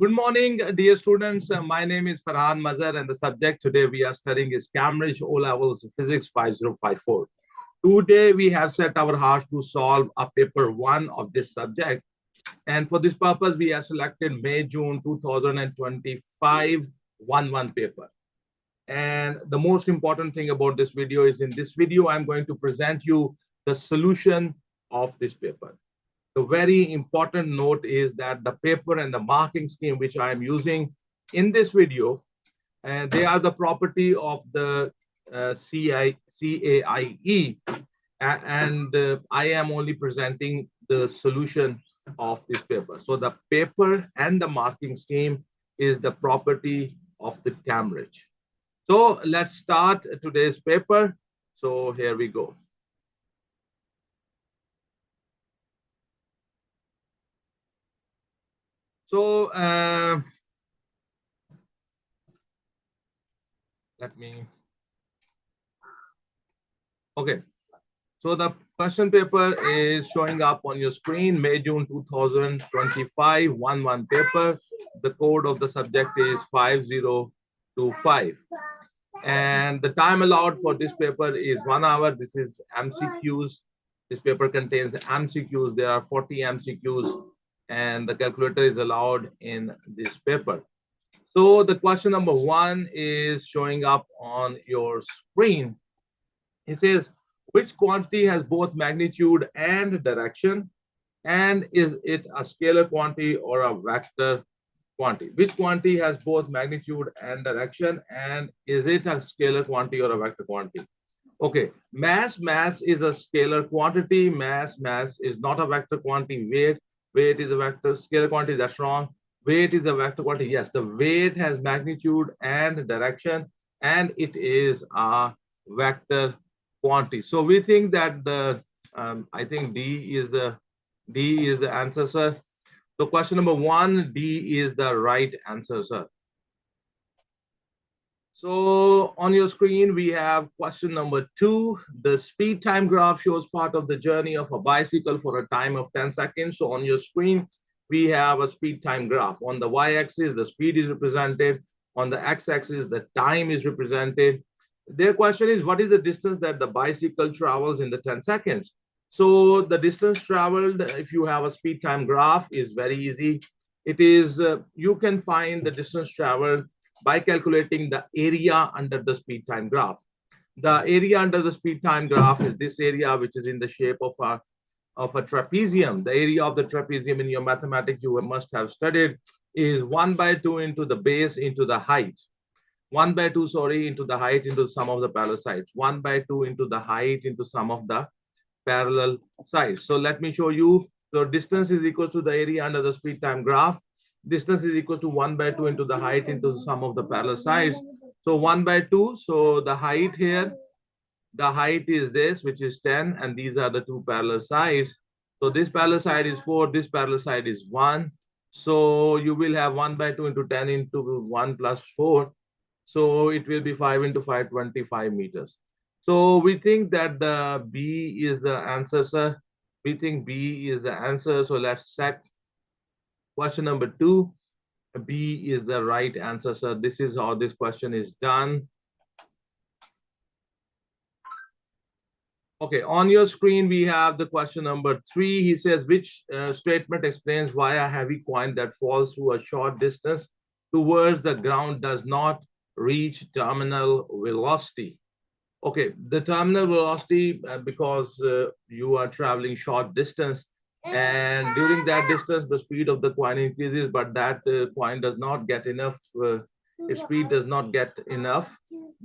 Good morning, dear students. My name is Ferhan Mazher, and the subject today we are studying is Cambridge O-Levels Physics 5054. Today, we have set our hearts to solve a paper 1 of this subject. And for this purpose, we have selected May-June 2025 1-1 paper. And the most important thing about this video is in this video, I'm going to present you the solution of this paper. The very important note is that the paper and the marking scheme which I am using in this video, they are the property of the CAIE, and I am only presenting the solution of this paper. So the paper and the marking scheme is the property of the Cambridge. So let's start today's paper. So here we go. So okay. So the question paper is showing up on your screen, May-June 2025, 1-1 paper. The code of the subject is 5025. And the time allowed for this paper is 1 hour. This is MCQs. This paper contains MCQs. There are 40 MCQs, and the calculator is allowed in this paper. So the question number 1 is showing up on your screen. It says, which quantity has both magnitude and direction, and is it a scalar quantity or a vector quantity? Which quantity has both magnitude and direction, and is it a scalar quantity or a vector quantity? Okay, mass is a scalar quantity. Mass is not a vector quantity. Weight is a vector. Scalar quantity, that's wrong. Weight is a vector quantity. Yes, the weight has magnitude and direction, and it is a vector quantity. So we think that the I think D is the answer, sir. So question number 1, D is the right answer, sir. So on your screen, we have question number 2. The speed time graph shows part of the journey of a bicycle for a time of 10 seconds. So on your screen, we have a speed time graph. On the y-axis, the speed is represented. On the x-axis, the time is represented. Their question is, what is the distance that the bicycle travels in the 10 seconds? So the distance traveled, if you have a speed time graph, is very easy. It is, you can find the distance traveled by calculating the area under the speed time graph. The area under the speed time graph is this area, which is in the shape of a trapezium. The area of the trapezium in your mathematics you must have studied is 1/2 into the base into the height. 1/2, sorry, into the height into sum of the parallel sides. 1/2 into the height into sum of the parallel sides. So let me show you. So distance is equal to the area under the speed time graph. Distance is equal to 1/2 into the height into the sum of the parallel sides. So 1/2. So the height here, the height is this, which is 10, and these are the two parallel sides. So this parallel side is 4, this parallel side is 1. So you will have 1/2 into 10 into 1 plus 4. So it will be 5 into 5, 25 meters. So we think that the B is the answer, sir. We think B is the answer. So let's check. Question number 2, B is the right answer, sir. This is how this question is done. Okay, on your screen, we have the question number 3. He says, which statement explains why a heavy coin that falls through a short distance towards the ground does not reach terminal velocity? Okay, the terminal velocity, because you are traveling short distance, and during that distance, the speed of the coin increases, but that coin does not get enough, its speed does not get enough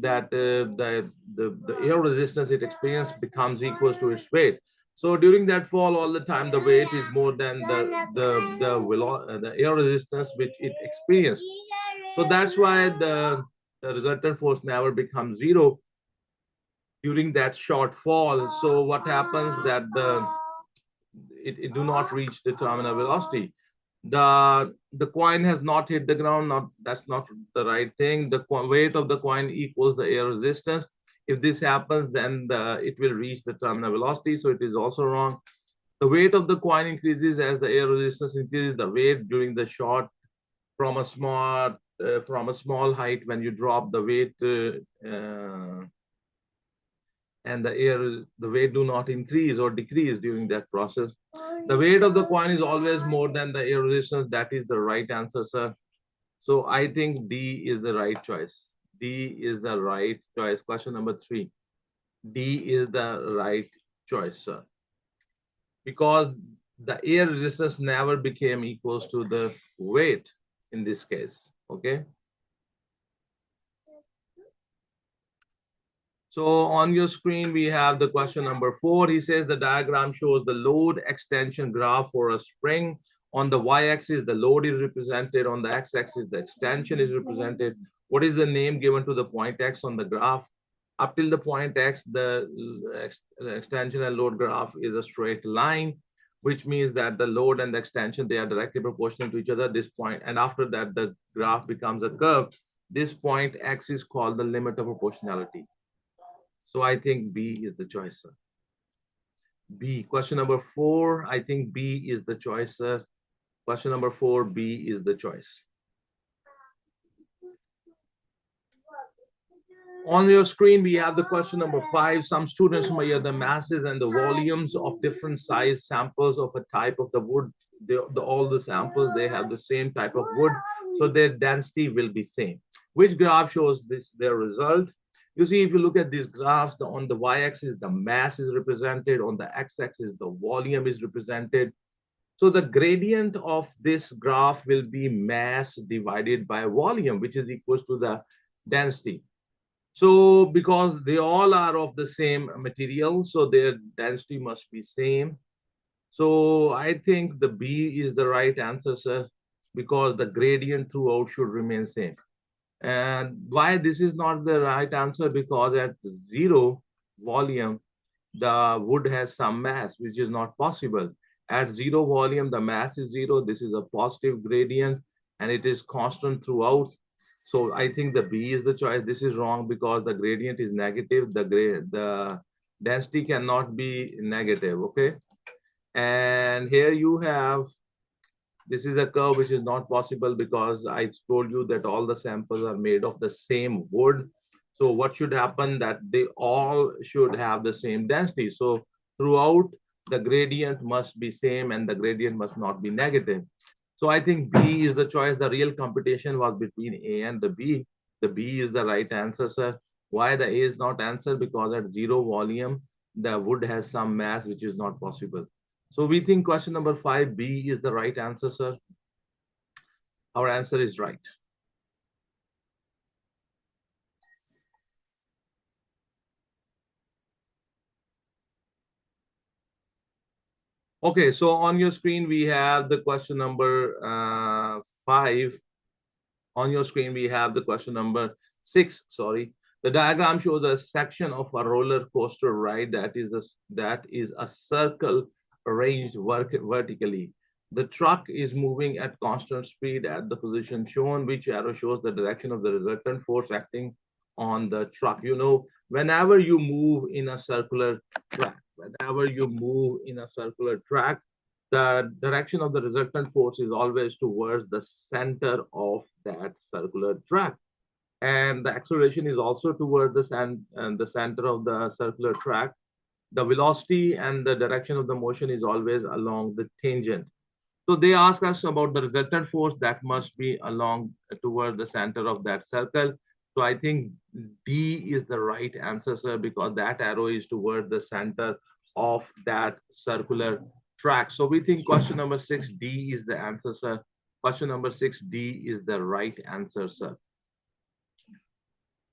that the air resistance it experiences becomes equals to its weight. So during that fall, all the time, the weight is more than the air resistance which it experienced. So that's why the resultant force never becomes 0 during that short fall. So what happens that it do not reach the terminal velocity. The coin has not hit the ground. That's not the right thing. The weight of the coin equals the air resistance. If this happens, then it will reach the terminal velocity. So it is also wrong. The weight of the coin increases as the air resistance increases. The weight during the short from a small height when you drop the weight and the weight do not increase or decrease during that process. The weight of the coin is always more than the air resistance. That is the right answer, sir. So I think D is the right choice. D is the right choice. Question number 3. D is the right choice, sir. Because the air resistance never became equals to the weight in this case. Okay. So on your screen, we have the question number 4. He says the diagram shows the load extension graph for a spring. On the y-axis, the load is represented. On the x-axis, the extension is represented. What is the name given to the point x on the graph? Up till the point x, the extension and load graph is a straight line, which means that the load and the extension, they are directly proportional to each other at this point. And after that, the graph becomes a curve. This point x is called the limit of proportionality. So I think B is the choice, sir. B. Question number 4. I think B is the choice, sir. Question number 4. B is the choice. On your screen, we have the question number 5. Some students measure the masses and the volumes of different size samples of a type of the wood. All the samples, they have the same type of wood, so their density will be same. Which graph shows their result? You see, if you look at these graphs, on the y-axis, the mass is represented. On the x-axis, the volume is represented. So the gradient of this graph will be mass divided by volume, which is equal to the density. So because they all are of the same material, so their density must be same. So I think the B is the right answer, sir, because the gradient throughout should remain same. And why this is not the right answer? Because at 0 volume, the wood has some mass, which is not possible. At 0 volume, the mass is 0. This is a positive gradient, and it is constant throughout. So I think the B is the choice. This is wrong because the gradient is negative. The density cannot be negative, okay? And here you have, this is a curve which is not possible because I told you that all the samples are made of the same wood. So what should happen that they all should have the same density. So throughout the gradient must be same and the gradient must not be negative. So I think B is the choice. The real competition was between A and the B. The B is the right answer, sir. Why the A is not answer? Because at 0 volume, the wood has some mass, which is not possible. So we think question number 5, B is the right answer, sir. Our answer is right. Okay, so on your screen, we have the question number 5. On your screen, we have the question number 6, sorry. The diagram shows a section of a roller coaster ride that is a circle arranged vertically. The truck is moving at constant speed at the position shown, which arrow shows the direction of the resultant force acting on the truck. You know, whenever you move in a circular track, the direction of the resultant force is always towards the center of that circular track. And the acceleration is also towards the center of the circular track. The velocity and the direction of the motion is always along the tangent. So they ask us about the resultant force that must be along toward the center of that circle. So I think D is the right answer, sir, because that arrow is toward the center of that circular track. So we think question number 6, D is the answer, sir. Question number 6, D is the right answer, sir.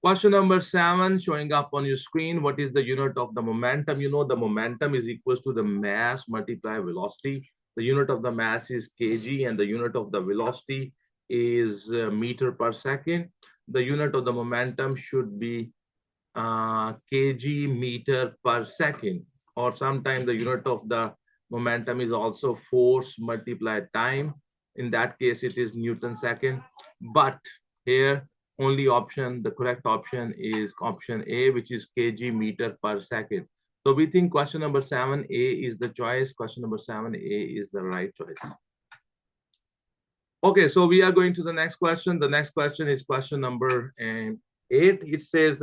Question number 7 showing up on your screen. What is the unit of the momentum? You know, the momentum is equals to the mass multiplied velocity. The unit of the mass is kg and the unit of the velocity is meter per second. The unit of the momentum should be kg meter per second, or sometimes the unit of the momentum is also force multiplied time. In that case, it is Newton second. But here, the correct option is option A, which is kg meter per second. So we think question number 7A is the choice. Question number 7A is the right choice. Okay, so we are going to the next question. The next question is question number 8. It says,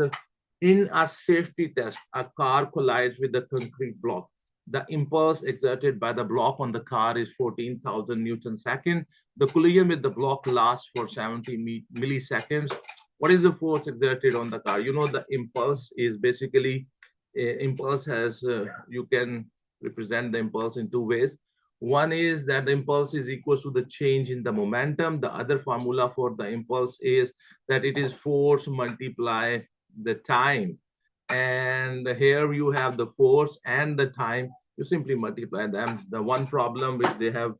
in a safety test, a car collides with a concrete block. The impulse exerted by the block on the car is 14,000 Newton second. The collision with the block lasts for 70 milliseconds. What is the force exerted on the car? You know, the impulse is basically, impulse has, you can represent the impulse in two ways. One is that the impulse is equal to the change in the momentum. The other formula for the impulse is that it is force multiply the time. And here you have the force and the time. You simply multiply them. The one problem which they have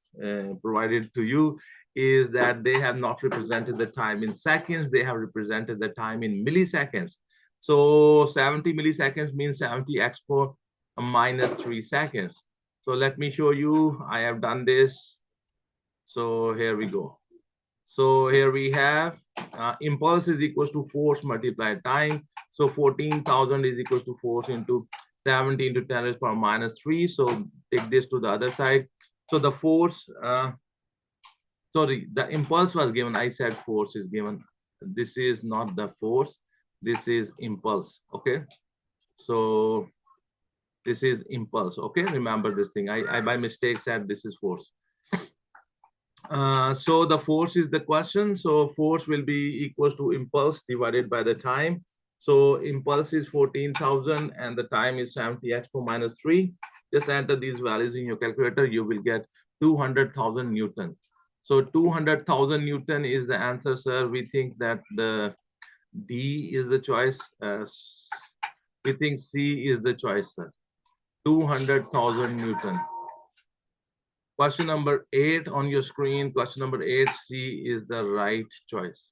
provided to you is that they have not represented the time in seconds. They have represented the time in milliseconds. So 70 milliseconds means 70 expo minus 3 seconds. So let me show you. I have done this. So here we go. So here we have impulse is equals to force multiplied time. So 14,000 is equals to force into 70 into 10 raised to power minus 3. So take this to the other side. So the force, sorry, the impulse was given. I said force is given. This is not the force. This is impulse. Okay. So this is impulse. Okay. Remember this thing. I by mistake said this is force. So the force is the question. So force will be equals to impulse divided by the time. So impulse is 14,000 and the time is 70 expo minus 3. Just enter these values in your calculator. You will get 200,000 Newton. So 200,000 Newton is the answer, sir. We think that the D is the choice. We think C is the choice, sir. 200,000 Newton. Question number 8 on your screen. Question number 8, C is the right choice.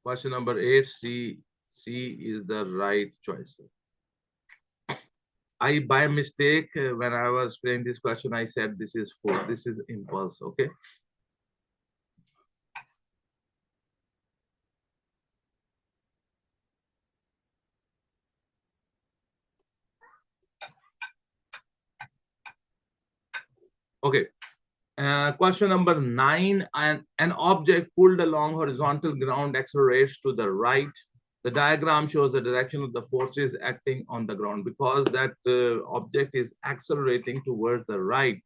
Question number 8, C is the right choice. I, by mistake, when I was playing this question, I said this is force. This is impulse. Okay. Okay. Question number 9, an object pulled along horizontal ground accelerates to the right. The diagram shows the direction of the forces acting on the ground because that object is accelerating towards the right.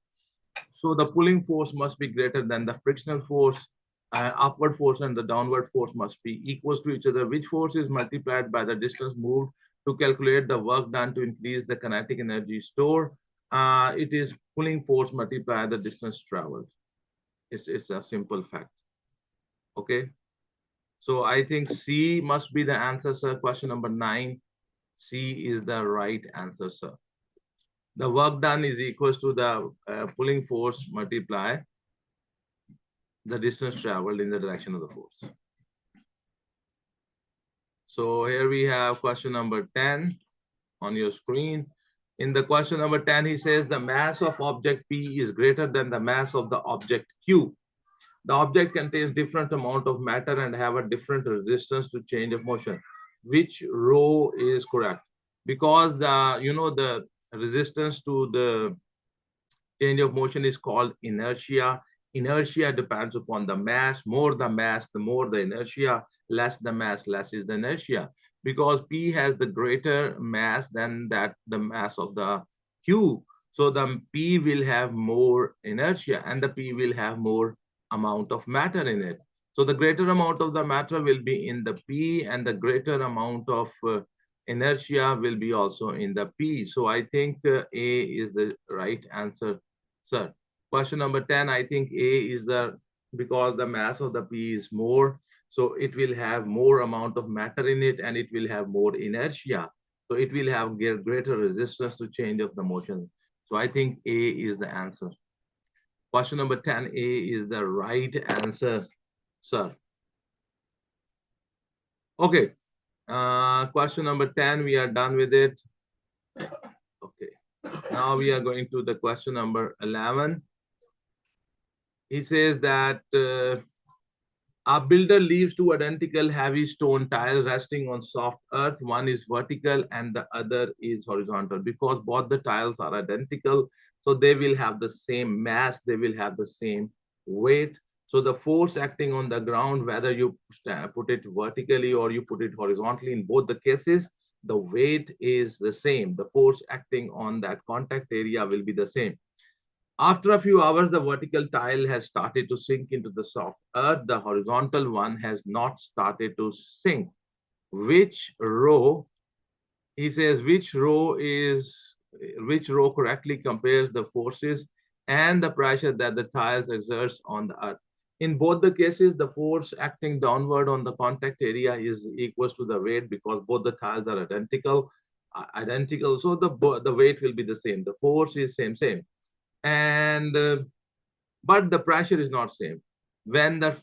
So the pulling force must be greater than the frictional force. Upward force and the downward force must be equal to each other, which force is multiplied by the distance moved. To calculate the work done to increase the kinetic energy stored, it is pulling force multiplied the distance traveled. It's a simple fact. Okay. So I think C must be the answer, sir. Question number 9. C is the right answer, sir. The work done is equals to the pulling force multiply the distance traveled in the direction of the force. So here we have question number 10 on your screen. In the question number 10, he says the mass of object P is greater than the mass of the object Q. The object contains different amount of matter and have a different resistance to change of motion. Which row is correct? Because the resistance to the change of motion is called inertia. Inertia depends upon the mass. More the mass, the more the inertia. Less the mass, less is the inertia. Because P has the greater mass than that the mass of the Q. So the P will have more inertia and the P will have more amount of matter in it. So the greater amount of the matter will be in the P and the greater amount of inertia will be also in the P. So I think A is the right answer, sir. Question number 10, I think A is because the mass of the P is more, so it will have more amount of matter in it and it will have more inertia. So it will have greater resistance to change of the motion. So I think A is the answer. Question number 10, A is the right answer, sir. Okay. Question number 10, we are done with it. Okay. Now we are going to the question number 11. He says that A builder leaves two identical heavy stone tiles resting on soft earth. One is vertical and the other is horizontal. Because both the tiles are identical, so they will have the same mass, they will have the same weight. So the force acting on the ground, whether you put it vertically or you put it horizontally, in both the cases, the weight is the same. The force acting on that contact area will be the same. After a few hours, the vertical tile has started to sink into the soft earth. The horizontal one has not started to sink. Which row, he says, which row correctly compares the forces and the pressure that the tiles exerts on the earth. In both the cases, the force acting downward on the contact area is equals to the weight because both the tiles are identical. So the weight will be the same. The force is same. And but the pressure is not same. When the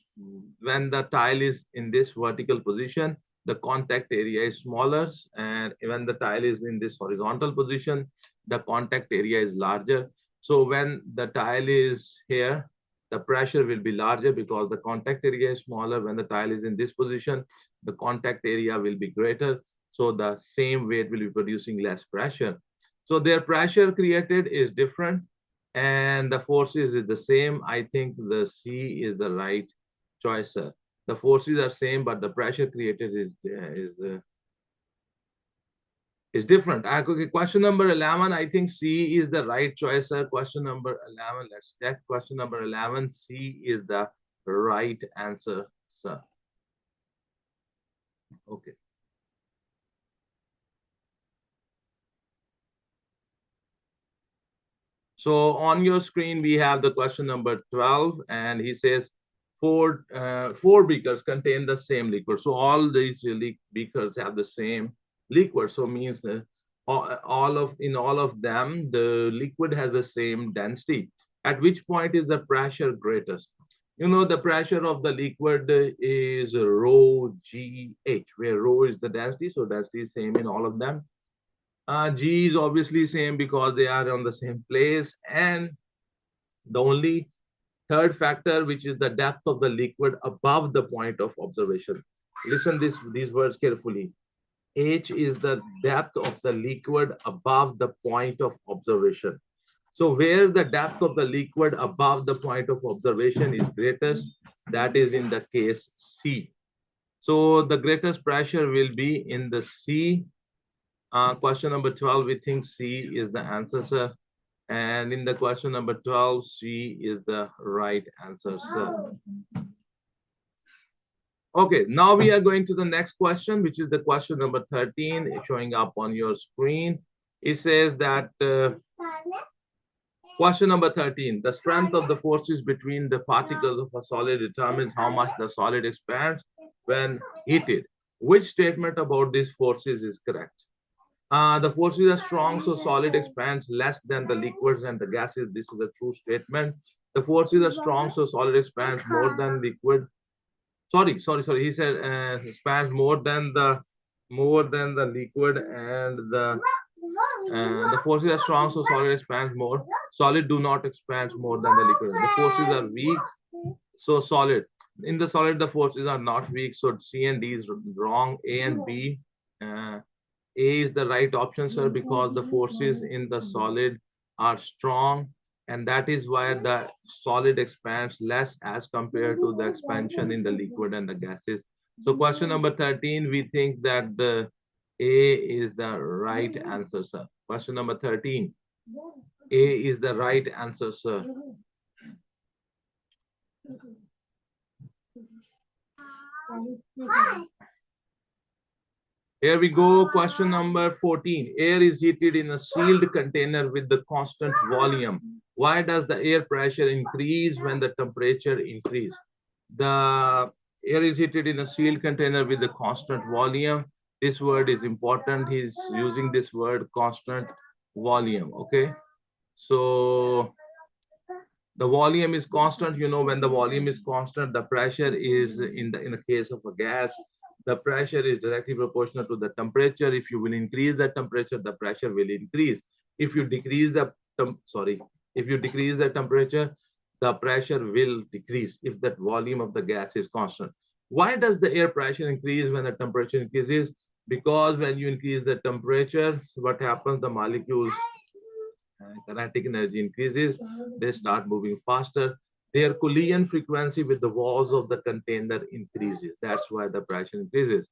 tile is in this vertical position, the contact area is smaller, and when the tile is in this horizontal position, the contact area is larger. So when the tile is here, the pressure will be larger because the contact area is smaller. When the tile is in this position, the contact area will be greater. So the same weight will be producing less pressure. So their pressure created is different and the forces is the same. I think the C is the right choice, sir. The forces are same, but the pressure created is different. Okay, question number 11. I think C is the right choice, sir. Question number 11. Let's check. Question number 11. C is the right answer, sir. Okay. So on your screen, we have the question number 12, and he says, four beakers contain the same liquid. So all these beakers have the same liquid. So means in all of them, the liquid has the same density. At which point is the pressure greatest? You know, the pressure of the liquid is rho GH, where rho is the density. So density is same in all of them. G is obviously same because they are on the same place. And the only third factor, which is the depth of the liquid above the point of observation. Listen these words carefully. H is the depth of the liquid above the point of observation. So where the depth of the liquid above the point of observation is greatest, that is in the case C. So the greatest pressure will be in the C. Question number 12, we think C is the answer, sir. And in the question number 12, C is the right answer, sir. Okay, now we are going to the next question, which is the question number 13, showing up on your screen. It says that question number 13, the strength of the forces between the particles of a solid determines how much the solid expands when heated. Which statement about these forces is correct? The forces are strong, so solid expands less than the liquids and the gases. This is a true statement. The forces are strong, so solid expands more than liquid. Sorry. He said expands more than the liquid, and the forces are strong, so solid expands more. Solid do not expand more than the liquid. The forces are weak, so solid. In the solid, the forces are not weak, so C and D is wrong. A and B. A is the right option, sir, because the forces in the solid are strong, and that is why the solid expands less as compared to the expansion in the liquid and the gases. So question number 13, we think that the A is the right answer, sir. Question number 13, A is the right answer, sir. Here we go, question number 14. Air is heated in a sealed container with the constant volume. Why does the air pressure increase when the temperature increases? The air is heated in a sealed container with the constant volume. This word is important. He's using this word constant volume, okay? So the volume is constant. You know, when the volume is constant, the pressure is in the case of a gas, the pressure is directly proportional to the temperature. If you will increase the temperature, the pressure will increase. If you decrease the temperature, the pressure will decrease if that volume of the gas is constant. Why does the air pressure increase when the temperature increases? Because when you increase the temperature, what happens? The molecules kinetic energy increases, they start moving faster. Their collision frequency with the walls of the container increases. That's why the pressure increases.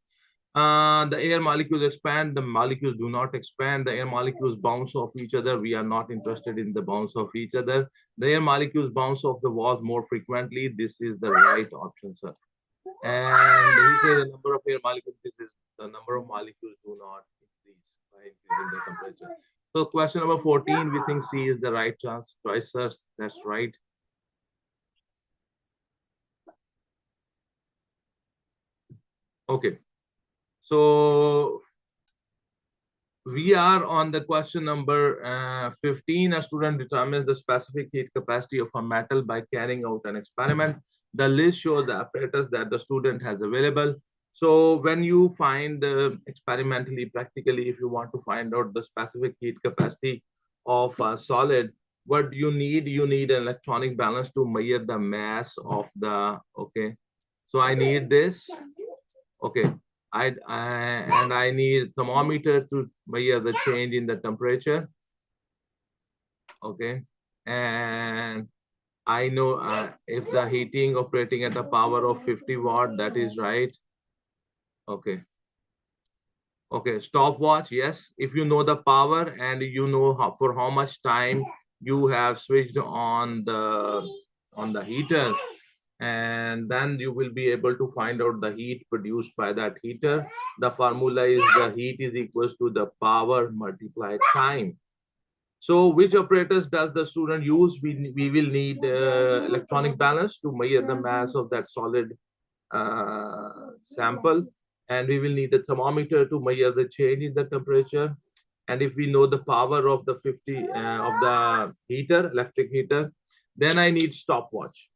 The air molecules expand, the molecules do not expand, the air molecules bounce off each other. We are not interested in the bounce of each other. The air molecules bounce off the walls more frequently. This is the right option, sir. And he says the number of air molecules, this is the number of molecules do not increase by increasing the temperature. So question number 14, we think C is the right choice, sir. That's right. Okay. So we are on the question number 15. A student determines the specific heat capacity of a metal by carrying out an experiment. The list shows the apparatus that the student has available. So when you find experimentally, practically, if you want to find out the specific heat capacity of a solid, what do you need? You need an electronic balance to measure the mass of the, okay. So I need this, okay. I need thermometer to measure the change in the temperature, okay. And I know if the heating operating at a power of 50 watt, that is right. Okay. Okay, stopwatch, yes. If you know the power and you know for how much time you have switched on the heater, and then you will be able to find out the heat produced by that heater. The formula is the heat is equals to the power multiplied time. So which operators does the student use? We will need electronic balance to measure the mass of that solid sample, and we will need a thermometer to measure the change in the temperature. And if we know the power of the 50 of the heater, electric heater, then I need stopwatch.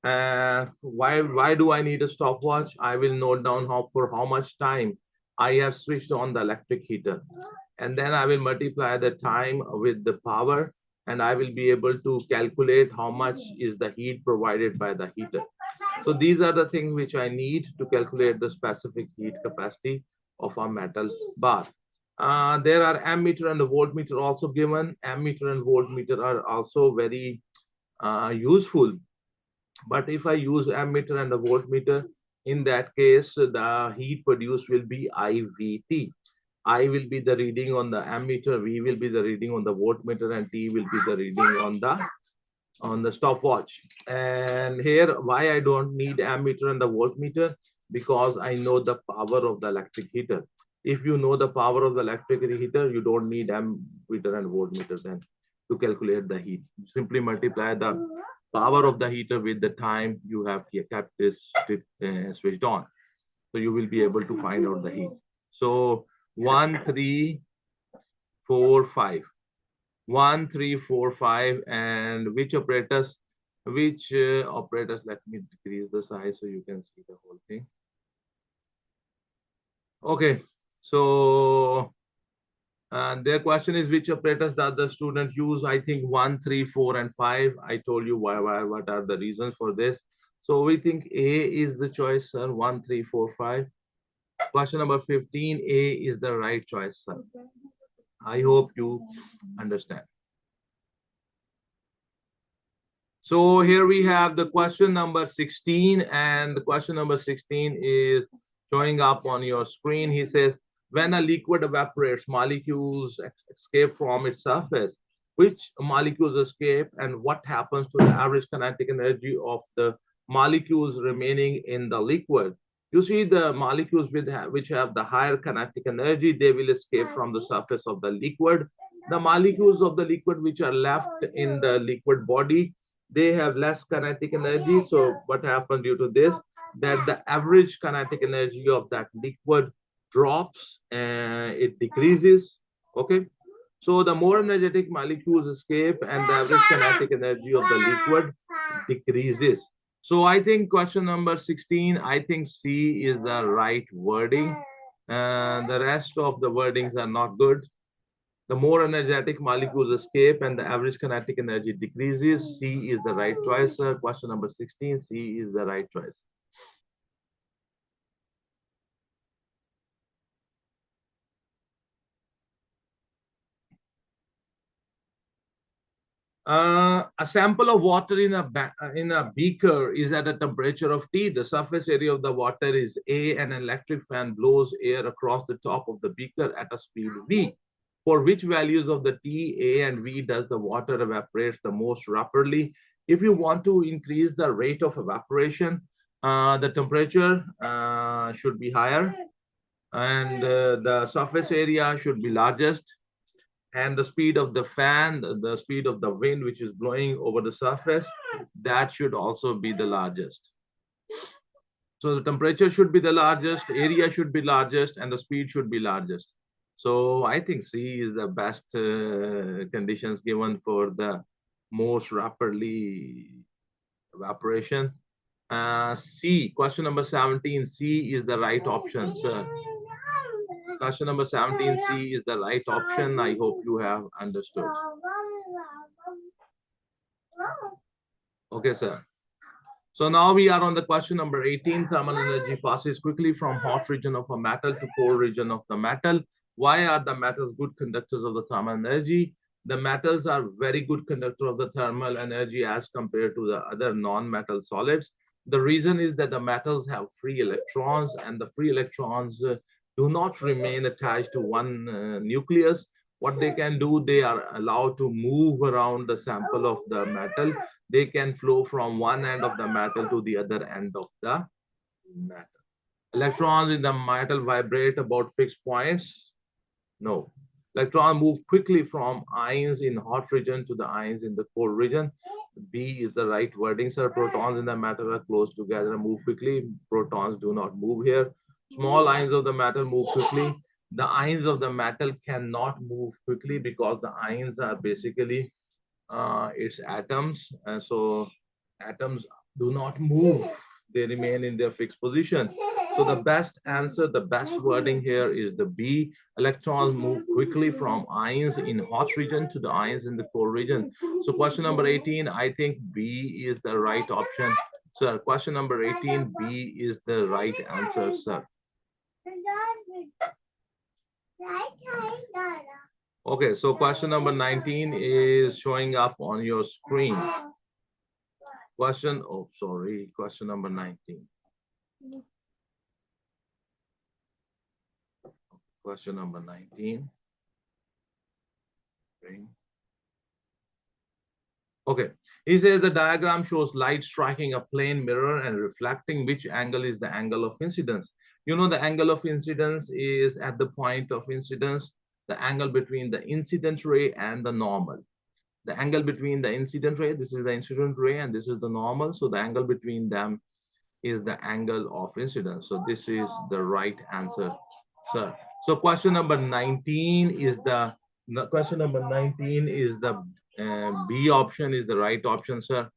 Why do I need a stopwatch? I will note down for how much time I have switched on the electric heater, and then I will multiply the time with the power, and I will be able to calculate how much is the heat provided by the heater. So these are the things which I need to calculate the specific heat capacity of a metal bar. There are ammeter and the voltmeter also given. Ammeter and voltmeter are also very useful. But if I use ammeter and a voltmeter, in that case, the heat produced will be IVT. I will be the reading on the ammeter, V will be the reading on the voltmeter, and T will be the reading on the stopwatch. And here, why I don't need ammeter and the voltmeter? Because I know the power of the electric heater. If you know the power of the electric heater, you don't need ammeter and voltmeter then to calculate the heat. Simply multiply the power of the heater with the time you have kept this switched on. So you will be able to find out the heat. So 1, 3, 4, 5. 1, 3, 4, 5. And which operators, let me decrease the size so you can see the whole thing. Okay, so their question is which operators does the student use? I think 1, 3, 4, and 5. I told you what are the reasons for this. So we think A is the choice, sir. 1, 3, 4, 5. Question number 15, A is the right choice, sir. I hope you understand. So here we have the question number 16, and the question number 16 is showing up on your screen. He says, when a liquid evaporates, molecules escape from its surface. Which molecules escape, and what happens to the average kinetic energy of the molecules remaining in the liquid? You see the molecules which have the higher kinetic energy, they will escape from the surface of the liquid. The molecules of the liquid which are left in the liquid body, they have less kinetic energy. So what happens due to this? That the average kinetic energy of that liquid drops and it decreases. Okay. So the more energetic molecules escape and the average kinetic energy of the liquid decreases. So I think question number 16, I think C is the right wording. The rest of the wordings are not good. The more energetic molecules escape and the average kinetic energy decreases. C is the right choice, sir. Question number 16, C is the right choice. A sample of water in a beaker is at a temperature of T. The surface area of the water is A. An electric fan blows air across the top of the beaker at a speed V. For which values of the T, A, and V does the water evaporate the most rapidly? If you want to increase the rate of evaporation, the temperature should be higher, and the surface area should be largest, and the speed of the fan, the speed of the wind which is blowing over the surface, that should also be the largest. So the temperature should be the largest, area should be largest, and the speed should be largest. So I think C is the best conditions given for the most rapidly evaporation. C, question number 17, C is the right option, sir. Question number 17C is the right option. I hope you have understood. Okay, sir. So now we are on the question number 18. Thermal energy passes quickly from hot region of a metal to cold region of the metal. Why are the metals good conductors of the thermal energy? The metals are very good conductor of the thermal energy as compared to the other non-metal solids. The reason is that the metals have free electrons, and the free electrons do not remain attached to one nucleus. What they can do, they are allowed to move around the sample of the metal. They can flow from one end of the metal to the other end of the metal. Electrons in the metal vibrate about fixed points. No. Electrons move quickly from ions in hot region to the ions in the cold region. B is the right wording, sir. Protons in the matter are close together and move quickly. Protons do not move here. Small ions of the metal move quickly. The ions of the metal cannot move quickly because the ions are basically its atoms. And so atoms do not move. They remain in their fixed position. So the best answer, the best wording here is the B. Electrons move quickly from ions in hot region to the ions in the cold region. So question number 18, I think B is the right option. Sir, question number 18, B is the right answer, sir. Okay, so question number 19 is showing up on your screen. Question number 19. Question number 19. Okay, he says the diagram shows light striking a plane mirror and reflecting. Which angle is the angle of incidence? You know, the angle of incidence is at the point of incidence, the angle between the incident ray and the normal. The angle between the incident ray, this is the incident ray and this is the normal. So the angle between them is the angle of incidence. So this is the right answer, sir. So question number 19 is the B option is the right option, sir.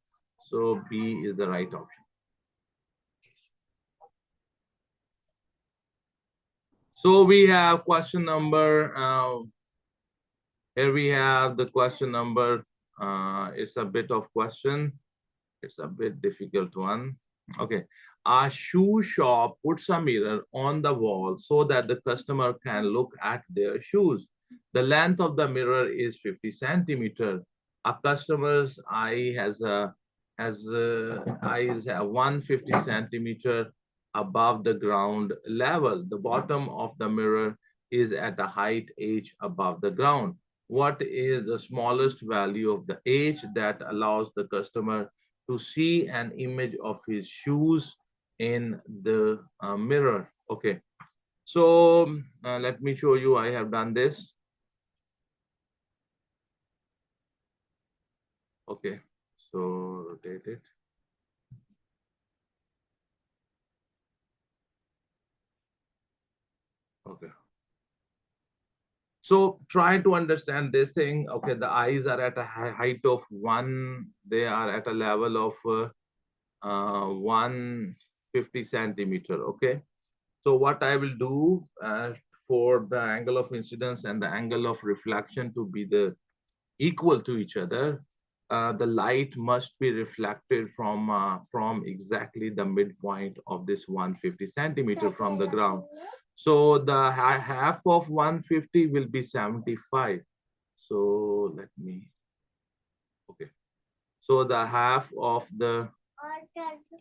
So B is the right option. So we have question number, here we have the question number, it's a bit of question. It's a bit difficult one. Okay. A shoe shop puts a mirror on the wall so that the customer can look at their shoes. The length of the mirror is 50 centimeter. A customer's eye eyes have 150 centimeter above the ground level. The bottom of the mirror is at a height h above the ground. What is the smallest value of the h that allows the customer to see an image of his shoes in the mirror? Okay, so let me show you. I have done this. Okay, so rotate it. Okay. So try to understand this thing. Okay, the eyes are at a height of one. They are at a level of 150 centimeter. Okay. So what I will do for the angle of incidence and the angle of reflection to be the equal to each other, the light must be reflected from exactly the midpoint of this 150 centimeter from the ground. So the half of 150 will be 75. So let me, okay. So the half of the,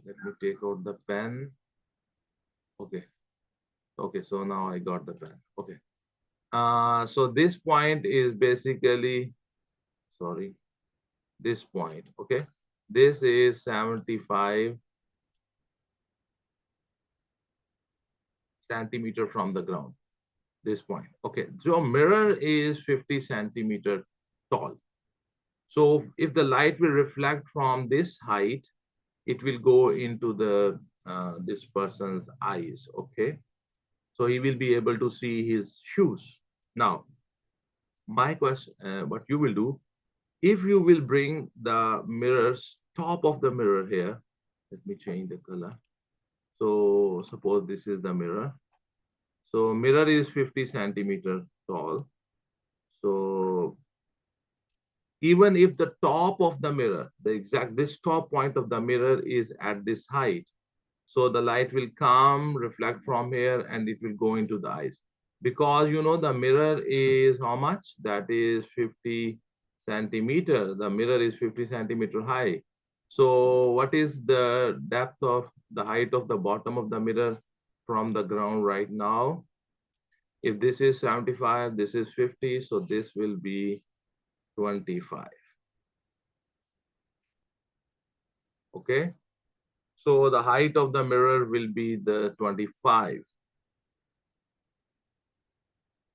let me take out the pen. Okay. Okay, so now I got the pen. Okay. So this point is basically, sorry, this point, okay? This is 75 centimeter from the ground, this point. Okay, so mirror is 50 centimeter tall. So if the light will reflect from this height, it will go into the this person's eyes, okay? So he will be able to see his shoes. Now, my question, what you will do, if you will bring the mirrors, top of the mirror here, let me change the color. So suppose this is the mirror. So mirror is 50 centimeter tall. So even if the top of the mirror, this top point of the mirror is at this height, so the light will come, reflect from here, and it will go into the eyes. Because you know the mirror is how much? That is 50 centimeter. The mirror is 50 centimeter high. So what is the depth of the height of the bottom of the mirror from the ground right now? If this is 75, this is 50, so this will be 25. Okay? So the height of the mirror will be the 25.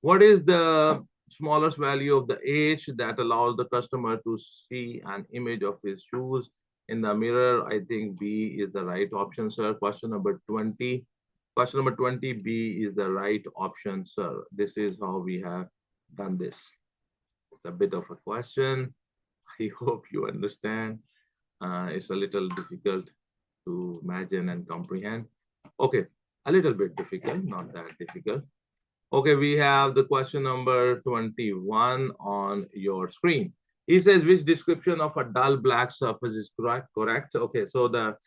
What is the smallest value of the age that allows the customer to see an image of his shoes in the mirror? I think B is the right option, sir. Question number 20. Question number 20, B is the right option, sir. This is how we have done this. It's a bit of a question. I hope you understand. It's a little difficult to imagine and comprehend. Okay, a little bit difficult, not that difficult. Okay, we have the question number 21 on your screen. He says, which description of a dull black surface is correct? Correct. Okay, so the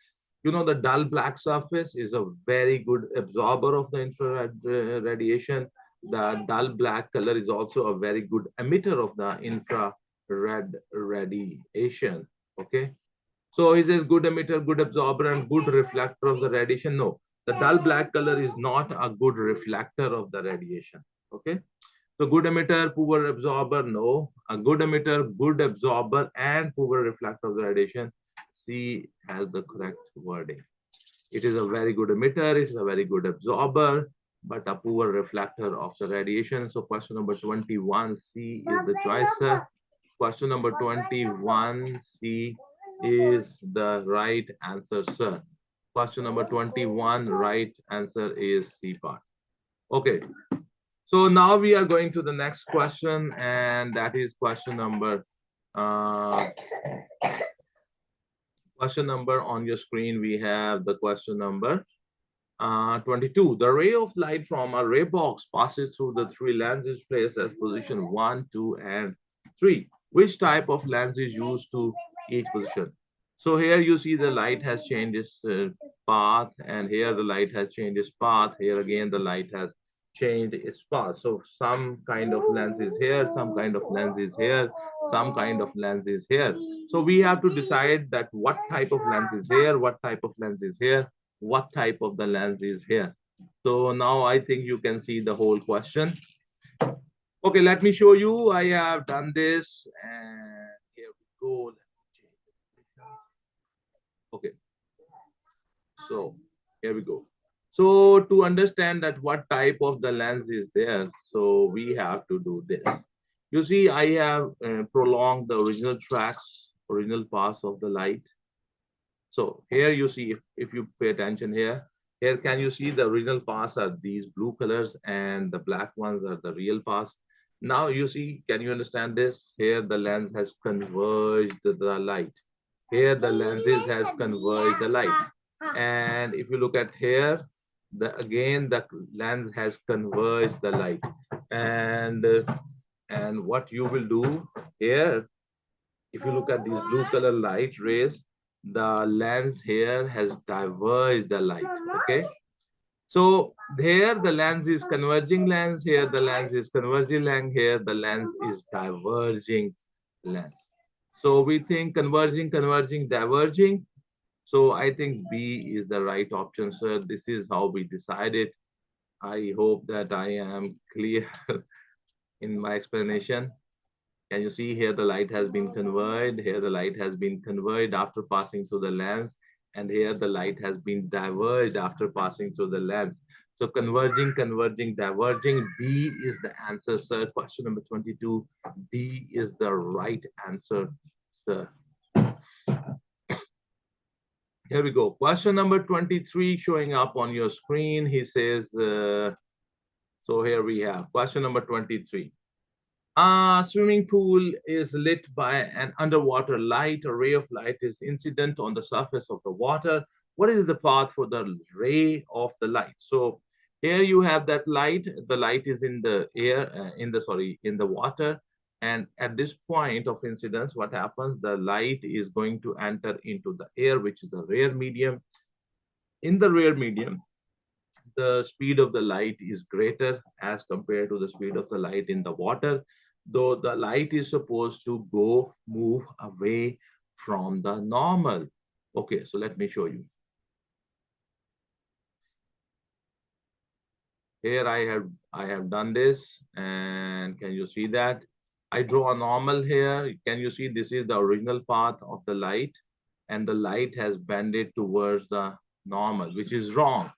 dull black surface is a very good absorber of the infrared radiation. The dull black color is also a very good emitter of the infrared radiation. Okay, so is it good emitter, good absorber, and good reflector of the radiation? No, the dull black color is not a good reflector of the radiation. Okay, so good emitter, poor absorber, no. A good emitter, good absorber, and poor reflector of the radiation. C has the correct wording. It is a very good emitter, it is a very good absorber, but a poor reflector of the radiation. So question number 21, C is the choice, sir. Question number 21, C is the right answer, sir. Question number 21, right answer is C part. Okay, so now we are going to the next question, and that is question number on your screen. We have the question number 22. The ray of light from a ray box passes through the three lenses placed as position 1, 2, and 3. Which type of lens is used to each position? So here you see the light has changed its path, and here the light has changed its path. Here again the light has changed its path. So some kind of lens is here, some kind of lens is here, some kind of lens is here. So we have to decide that what type of lens is here, what type of lens is here, what type of the lens is here. So now I think you can see the whole question. Okay, let me show you. I have done this, and here we go. Okay, so here we go. So to understand that what type of the lens is there, so we have to do this. You see, I have prolonged the original tracks, original paths of the light. So here you see, if you pay attention here can you see the original paths are these blue colors, and the black ones are the real paths. Now you see, can you understand this? Here the lens has converged the light. Here the lenses has converged the light. And if you look at here, again the lens has converged the light, and what you will do here, if you look at these blue color light rays, the lens here has diverged the light. Okay, so here the lens is converging lens, here the lens is converging lens, here the lens is diverging lens. So we think converging, converging, diverging. So I think B is the right option, sir. This is how we decided. I hope that I am clear in my explanation. Can you see here the light has been converged, here the light has been converged after passing through the lens, and here the light has been diverged after passing through the lens. So converging, converging, diverging, B is the answer, sir. Question number 22, B is the right answer, sir. Here we go. Question number 23 showing up on your screen. He says, so here we have question number 23. A swimming pool is lit by an underwater light. A ray of light is incident on the surface of the water. What is the path for the ray of the light? So here you have that light. The light is in the air, in the water. And at this point of incidence, what happens? The light is going to enter into the air, which is a rare medium. In the rare medium, the speed of the light is greater as compared to the speed of the light in the water, though the light is supposed to move away from the normal. Okay, so let me show you. Here I have done this, and can you see that? I draw a normal here. Can you see this is the original path of the light, and the light has bended towards the normal, which is wrong.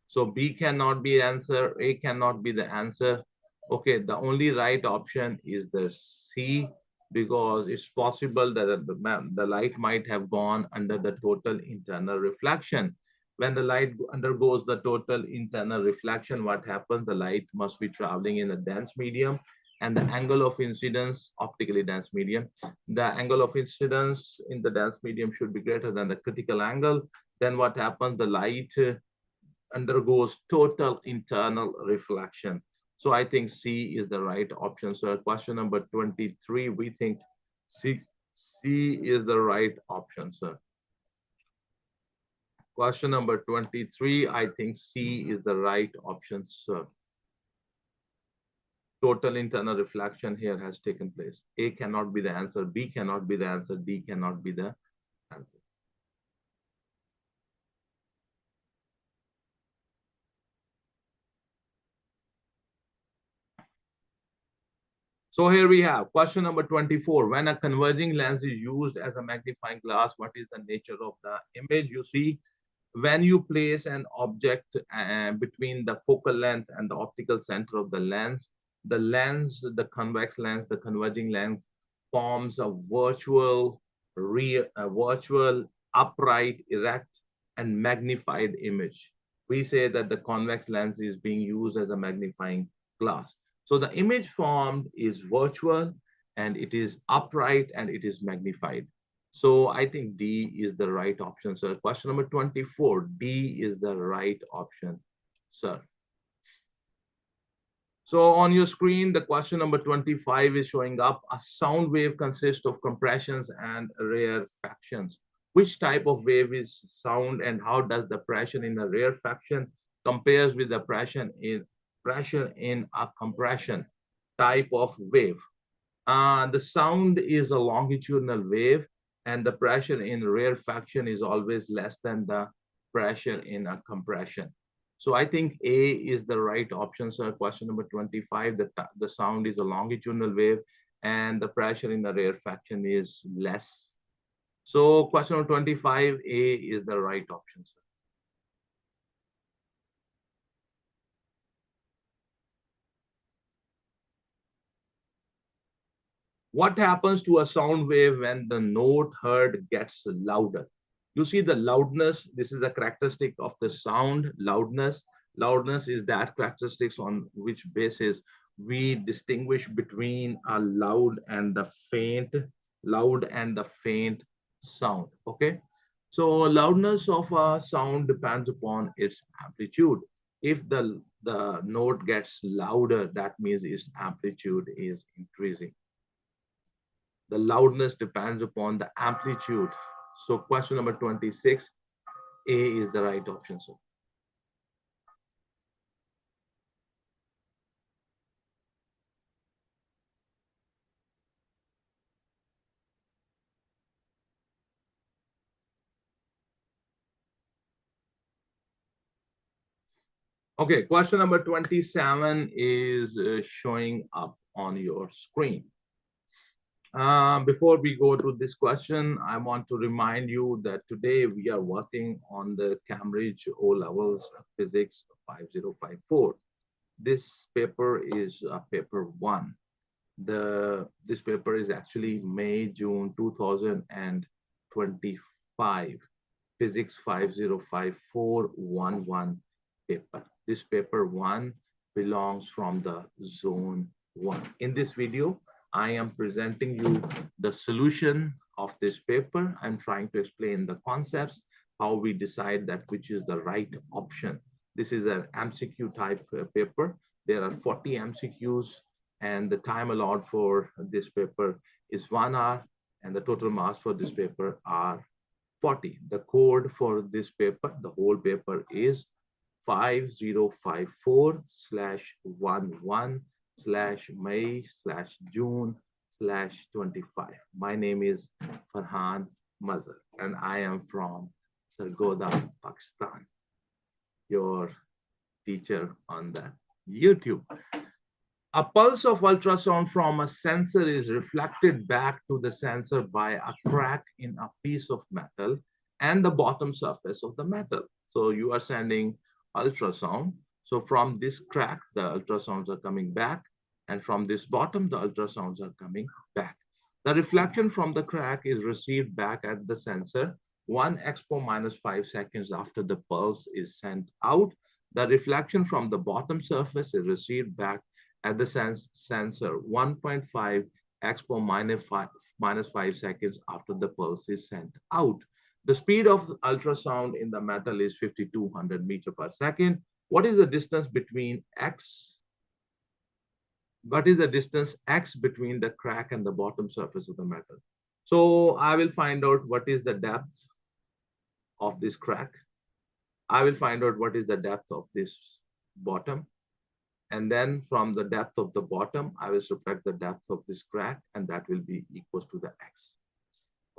So B cannot be answer, A cannot be the answer. Okay, the only right option is the C, because it's possible that the light might have gone under the total internal reflection. When the light undergoes the total internal reflection, what happens? The light must be traveling in a dense medium, and the angle of incidence, optically dense medium, the angle of incidence in the dense medium should be greater than the critical angle. Then what happens? The light undergoes total internal reflection. So I think C is the right option. So question number 23, we think C is the right option, sir. Question number 23, I think C is the right option, sir. Total internal reflection here has taken place. A cannot be the answer, B cannot be the answer, D cannot be the answer. So here we have question number 24. When a converging lens is used as a magnifying glass, what is the nature of the image? You see, when you place an object between the focal length and the optical center of the lens, the convex lens, the converging lens forms a virtual, upright, erect, and magnified image. We say that the convex lens is being used as a magnifying glass. So the image formed is virtual, and it is upright, and it is magnified. So I think D is the right option, sir. Question number 24, D is the right option, sir. So on your screen, the question number 25 is showing up. A sound wave consists of compressions and rarefactions. Which type of wave is sound, and how does the pressure in a rarefaction compares with the pressure in a compression type of wave? The sound is a longitudinal wave, and the pressure in rarefaction is always less than the pressure in a compression. So I think A is the right option, sir. Question number 25, the sound is a longitudinal wave, and the pressure in the rarefaction is less. So question number 25, A is the right option, sir. What happens to a sound wave when the note heard gets louder? You see the loudness, this is a characteristic of the sound, loudness. Loudness is that characteristics on which basis we distinguish between a loud and the faint sound, okay? So loudness of a sound depends upon its amplitude. If the note gets louder, that means its amplitude is increasing. The loudness depends upon the amplitude. So question number 26, A is the right option, sir. Okay, question number 27 is showing up on your screen. Before we go to this question, I want to remind you that today we are working on the Cambridge O-Levels Physics 5054. This paper is paper 1. This paper is actually May, June 2025, Physics 505411 paper. This paper 1 belongs from the zone 1. In this video, I am presenting you the solution of this paper. I'm trying to explain the concepts, how we decide that which is the right option. This is an MCQ type paper. There are 40 MCQs, and the time allowed for this paper is 1 hour, and the total marks for this paper are 40. The code for this paper, the whole paper, is 5054/11/May/June/25. My name is Ferhan Mazher, and I am from Sargodha, Pakistan, your teacher on the YouTube. A pulse of ultrasound from a sensor is reflected back to the sensor by a crack in a piece of metal and the bottom surface of the metal. So you are sending ultrasound. So from this crack, the ultrasounds are coming back, and from this bottom, the ultrasounds are coming back. The reflection from the crack is received back at the sensor 1 expo minus 5 seconds after the pulse is sent out. The reflection from the bottom surface is received back at the sensor 1.5 expo minus 5 seconds after the pulse is sent out. The speed of ultrasound in the metal is 5,200 meters per second. What is the distance between X? What is the distance X between the crack and the bottom surface of the metal? So I will find out what is the depth of this crack. I will find out what is the depth of this bottom. And then from the depth of the bottom, I will subtract the depth of this crack, and that will be equals to the X.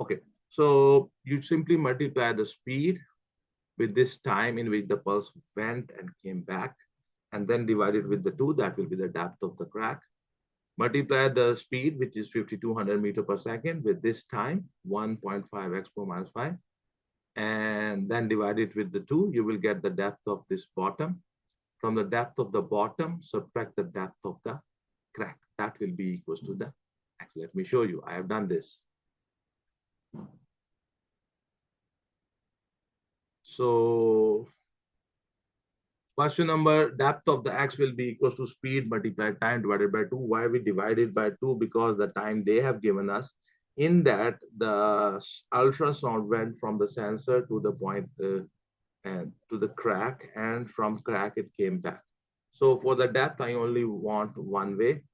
Okay, so you simply multiply the speed with this time in which the pulse went and came back, and then divide it with the 2, that will be the depth of the crack. Multiply the speed, which is 5,200 meters per second, with this time, 1.5 expo minus 5, and then divide it with the 2, you will get the depth of this bottom. From the depth of the bottom, subtract the depth of the crack. That will be equals to the X. Let me show you. I have done this. So question number, depth of the X will be equals to speed multiplied time divided by 2. Why we divided by 2? Because the time they have given us, in that the ultrasound went from the sensor to the point and to the crack, and from crack it came back. So for the depth, I only want one way.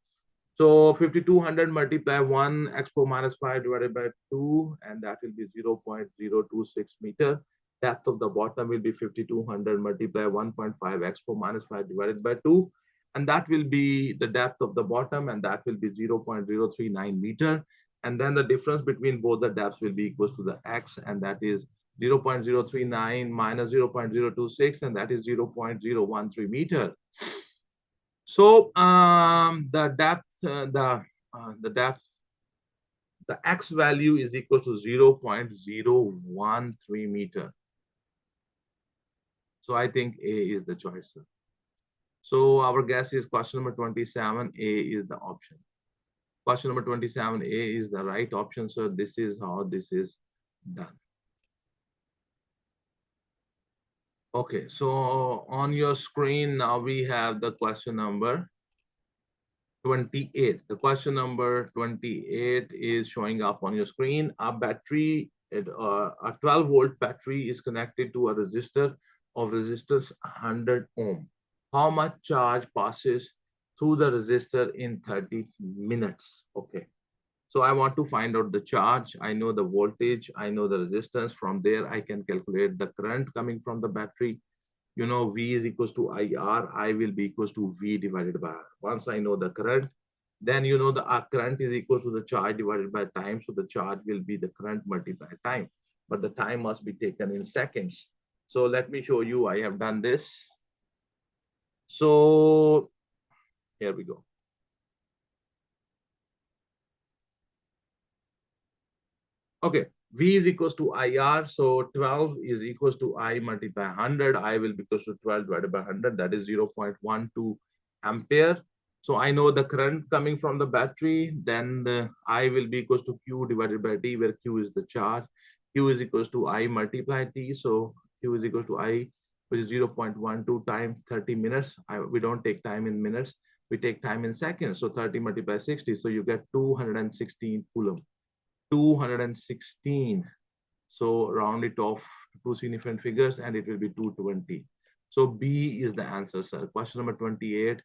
So 5,200 multiply 1 expo minus 5 divided by 2, and that will be 0.026 meter. Depth of the bottom will be 5,200 multiply 1.5 expo minus 5 divided by 2, and that will be the depth of the bottom, and that will be 0.039 meter. And then the difference between both the depths will be equals to the X, and that is 0.039 minus 0.026, and that is 0.013 meter. So the depth, the X value is equal to 0.013 meter. So I think A is the choice. So our guess is question number 27, A is the option. Question number 27, A is the right option. So this is how this is done. Okay, so on your screen now we have the question number 28. The question number 28 is showing up on your screen. A battery, a 12-volt battery is connected to a resistor of resistance 100 ohm. how much charge passes through the resistor in 30 minutes. Okay. So I want to find out the charge. I know the voltage. I know the resistance. From there, I can calculate the current coming from the battery. You know, V is equals to IR. I will be equals to V divided by R. Once I know the current, then you know the current is equal to the charge divided by time. So the charge will be the current multiplied time. But the time must be taken in seconds. So let me show you. I have done this. So here we go. Okay, V is equals to IR. So 12 is equals to I multiply 100. I will be equals to 12 divided by 100. That is 0.12 ampere. So I know the current coming from the battery. Then the I will be equals to Q divided by T, where Q is the charge. Q is equals to I multiply T. So Q is equals to I, which is 0.12 times 30 minutes. We don't take time in minutes. We take time in seconds. So 30 multiplied 60. So you get 216 coulomb. 216. So round it off to two significant figures and it will be 220. So B is the answer, sir. Question number 28.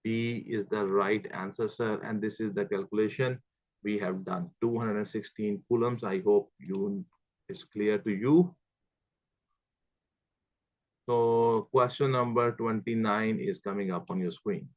B is the right answer, sir. And this is the calculation we have done. 216 coulombs. I hope it's clear to you. So question number 29 is coming up on your screen.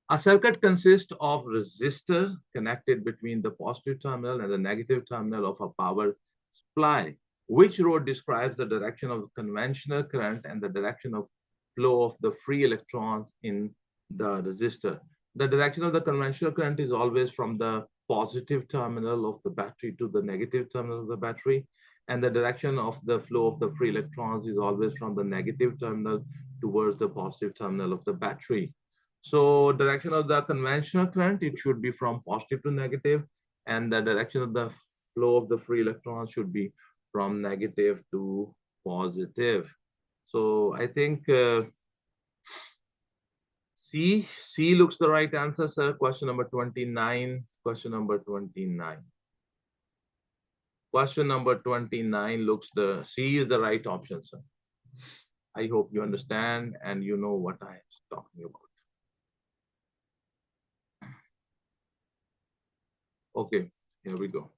A circuit consists of resistor connected between the positive terminal and the negative terminal of a power supply. Which row describes the direction of conventional current and the direction of flow of the free electrons in the resistor? The direction of the conventional current is always from the positive terminal of the battery to the negative terminal of the battery. And the direction of the flow of the free electrons is always from the negative terminal towards the positive terminal of the battery. So direction of the conventional current, it should be from positive to negative, and the direction of the flow of the free electrons should be from negative to positive. So I think C looks the right answer, sir. Question number 29. Question number 29. Question number 29 looks the C is the right option, sir. I hope you understand and you know what I am talking about. Okay, here we go.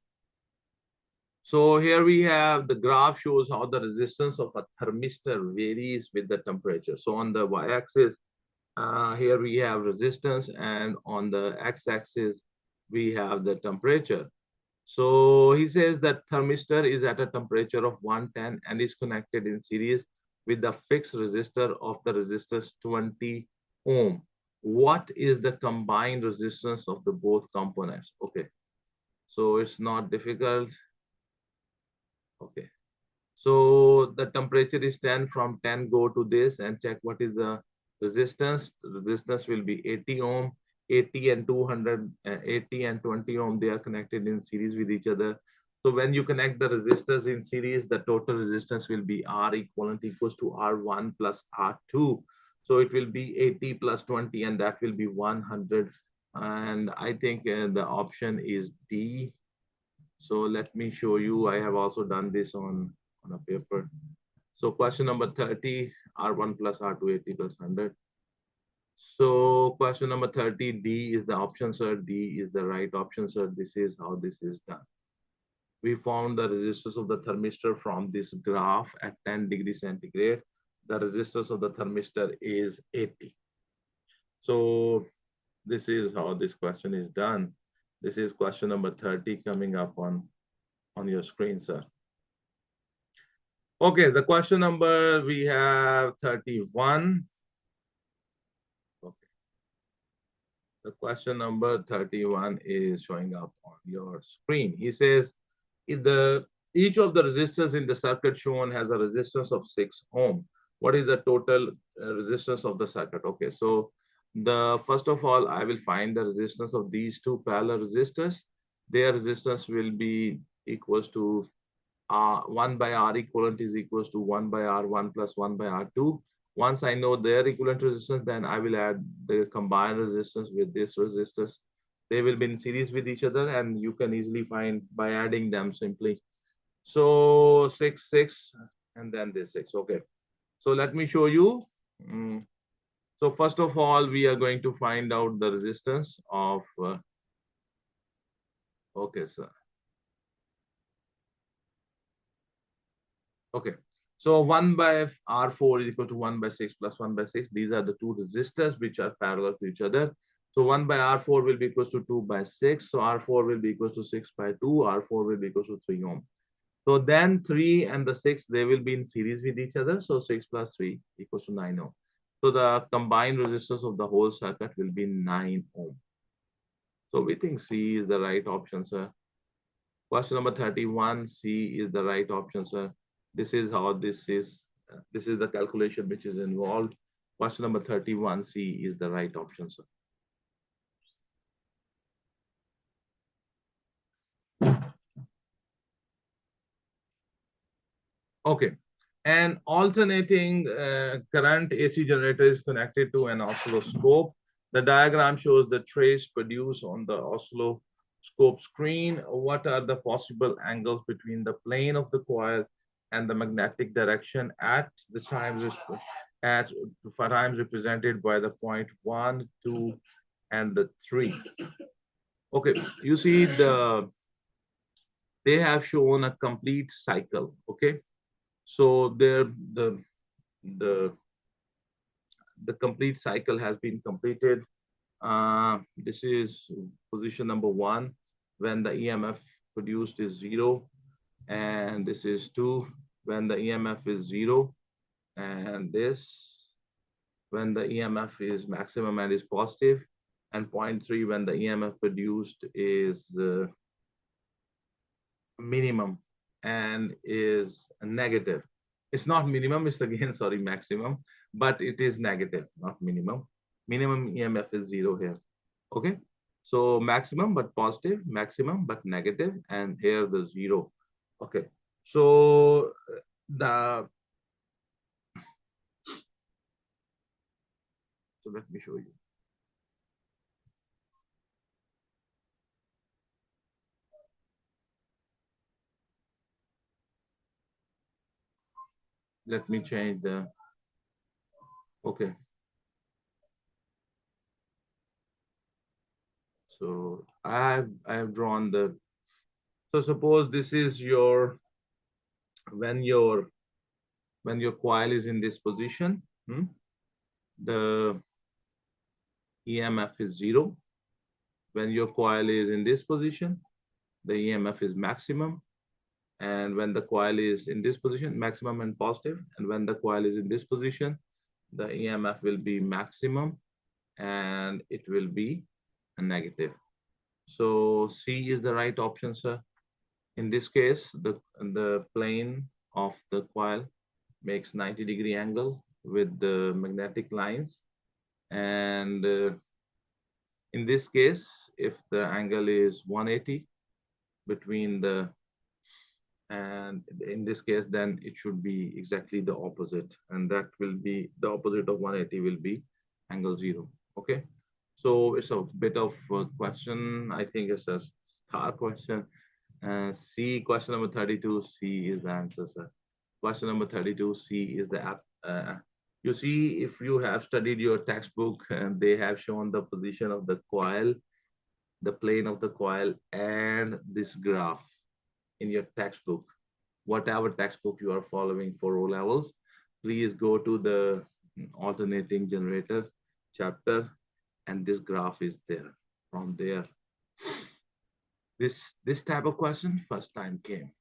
So here we have the graph shows how the resistance of a thermistor varies with the temperature. So on the y-axis, here we have resistance, and on the x-axis, we have the temperature. So he says that thermistor is at a temperature of 110 and is connected in series with the fixed resistor of the resistors 20 ohm. What is the combined resistance of the both components? Okay, so it's not difficult. Okay, so the temperature is 10. From 10 go to this and check what is the resistance. The resistance will be 80 ohm. 80 and 200, 80 and 20 ohm, they are connected in series with each other. So when you connect the resistors in series, the total resistance will be R equivalent equals to R1 plus R2. So it will be 80 plus 20 and that will be 100. And I think the option is D. So let me show you. I have also done this on a paper. So question number 30, R1 plus R2, 80 plus 100. So question number 30, D is the option, sir. D is the right option, sir. This is how this is done. We found the resistance of the thermistor from this graph at 10 degrees centigrade. The resistance of the thermistor is 80. So this is how this question is done. This is question number 30 coming up on your screen, sir. Okay, the question number we have 31. Okay. The question number 31 is showing up on your screen. He says, each of the resistors in the circuit shown has a resistance of 6 ohm. What is the total resistance of the circuit? Okay, so first of all, I will find the resistance of these two parallel resistors. Their resistance will be equals to 1 by R equivalent is equals to 1 by R1 plus 1 by R2. Once I know their equivalent resistance, then I will add the combined resistance with this resistance. They will be in series with each other, and you can easily find by adding them simply. So 6, 6, and then this 6. Okay. So let me show you. Mm. So first of all, we are going to find out the resistance of, okay, sir. Okay. So 1 by R4 is equal to 1 by 6 plus 1 by 6. These are the two resistors which are parallel to each other. So 1 by R4 will be equal to 2 by 6. So R4 will be equal to 6 by 2. R4 will be equal to 3 ohm. So then 3 and the 6, they will be in series with each other. So 6 plus 3 equals to 9 ohm. So the combined resistance of the whole circuit will be 9 ohm. So we think C is the right option, sir. Question number 31, C is the right option, sir. This is how this is the calculation which is involved. Question number 31, C is the right option, sir. Okay. An alternating current AC generator is connected to an oscilloscope. The diagram shows the trace produced on the oscilloscope screen. What are the possible angles between the plane of the coil and the magnetic direction at the times at times represented by the point 1, 2, and the 3? Okay, you see they have shown a complete cycle. Okay, so there the the complete cycle has been completed. This is position number 1 when the EMF produced is 0, and this is 2 when the EMF is 0, and this when the EMF is maximum and is positive, and point 3 when the EMF produced is minimum and is negative. It's not minimum, it's again, sorry, maximum, but it is negative, not minimum. Minimum EMF is 0 here. Okay. So maximum but positive, maximum but negative, and here the 0. Okay. So the so let me show you. Let me change the okay. So I have drawn the so suppose this is your when your when your coil is in this position, the EMF is 0. When your coil is in this position, the EMF is maximum. And when the coil is in this position, maximum and positive. And when the coil is in this position, the EMF will be maximum and it will be a negative. So C is the right option, sir. In this case, the plane of the coil makes 90-degree angle with the magnetic lines. And in this case, if the angle is 180 between the, and in this case, then it should be exactly the opposite. And that will be the opposite of 180 will be angle 0. Okay. So it's a bit of a question. I think it's a star question. C, question number 32, C is the answer, sir. Question number 32, C is the app. You see, if you have studied your textbook, they have shown the position of the coil, the plane of the coil, and this graph in your textbook. Whatever textbook you are following for O levels, please go to the alternating generator chapter, and this graph is there. From there, this type of question first time came.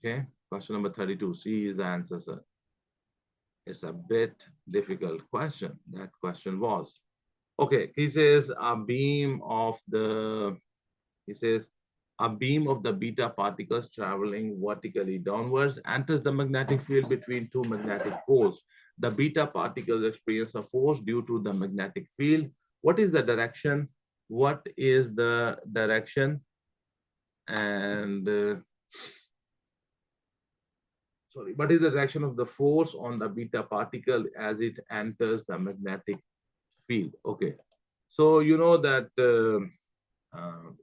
Okay, question number 32, C is the answer, sir. It's a bit difficult question. That question was. Okay, he says he says a beam of the beta particles traveling vertically downwards enters the magnetic field between two magnetic poles. The beta particles experience a force due to the magnetic field. What is the direction? What is the direction? And sorry, what is the direction of the force on the beta particle as it enters the magnetic field? Okay, so you know that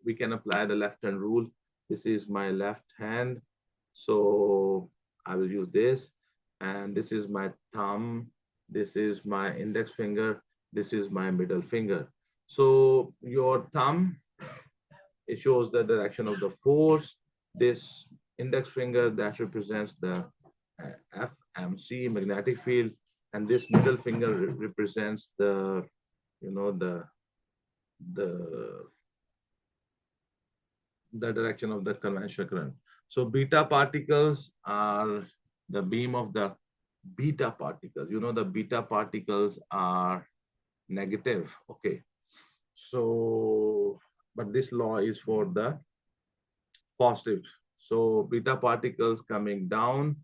we can apply the left hand rule. This is my left hand, so I will use this, and this is my thumb. This is my index finger. This is my middle finger. So your thumb, it shows the direction of the force. This index finger that represents the FMC, magnetic field, and this middle finger represents the, you know, the the direction of the conventional current. So beta particles are the beam of the beta particles. You know, the beta particles are negative. Okay. So, but this law is for the positive. So beta particles coming down,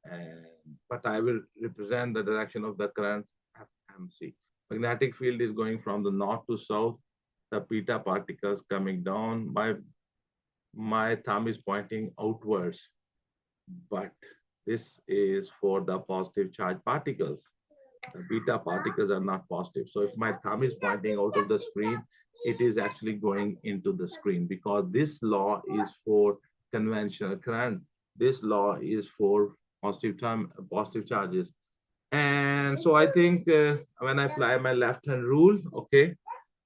and but I will represent the direction of the current FMC. Magnetic field is going from the north to south. The beta particles coming down. My thumb is pointing outwards, but this is for the positive charge particles. The beta particles are not positive. So if my thumb is pointing out of the screen, it is actually going into the screen, because this law is for conventional current. This law is for positive charges. And so I think when I apply my left hand rule, okay,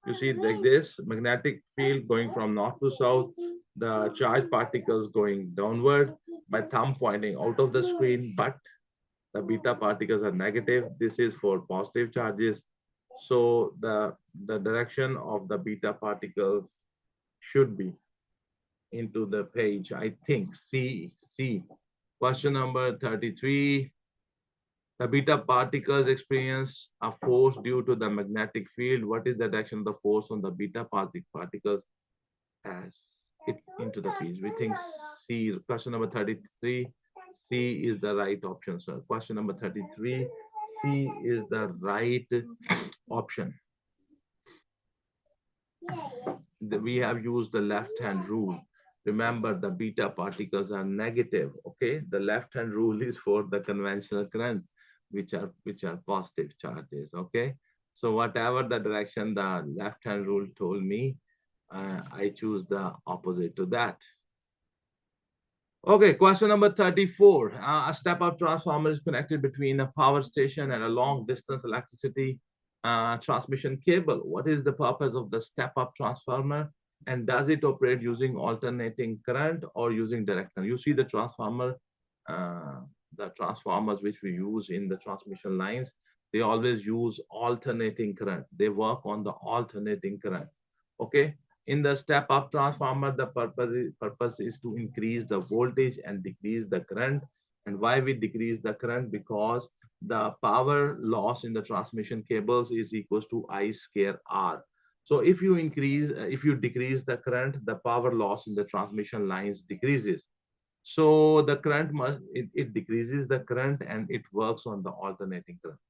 you see like this, magnetic field going from north to south, the charge particles going downward, my thumb pointing out of the screen, but the beta particles are negative. This is for positive charges. So the direction of the beta particles should be into the page, I think, C. Question number 33. The beta particles experience a force due to the magnetic field. What is the direction of the force on the beta particles as it into the field? We think C. Question number 33. C is the right option, sir. Question number 33. C is the right option. We have used the left hand rule. Remember, the beta particles are negative. Okay, the left hand rule is for the conventional current, which are positive charges. Okay, so whatever the direction the left hand rule told me, I choose the opposite to that. Okay, question number 34. A step-up transformer is connected between a power station and a long-distance electricity transmission cable. What is the purpose of the step-up transformer? And does it operate using alternating current or using direct current? You see uh, the transformers which we use in the transmission lines, they always use alternating current. They work on the alternating current. Okay, in the step-up transformer, the purpose is to increase the voltage and decrease the current. And why we decrease the current? Because the power loss in the transmission cables is equals to I square R. So if you decrease the current, the power loss in the transmission lines decreases. So the current it decreases the current and it works on the alternating current.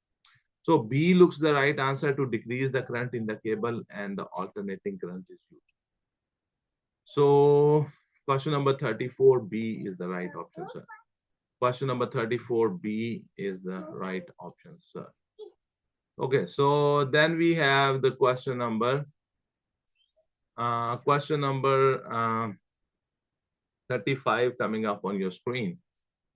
So B looks the right answer, to decrease the current in the cable, and the alternating current is used. So question number 34, B is the right option, sir. Question number 34, B is the right option, sir. Okay, so then we have the question number 35 coming up on your screen.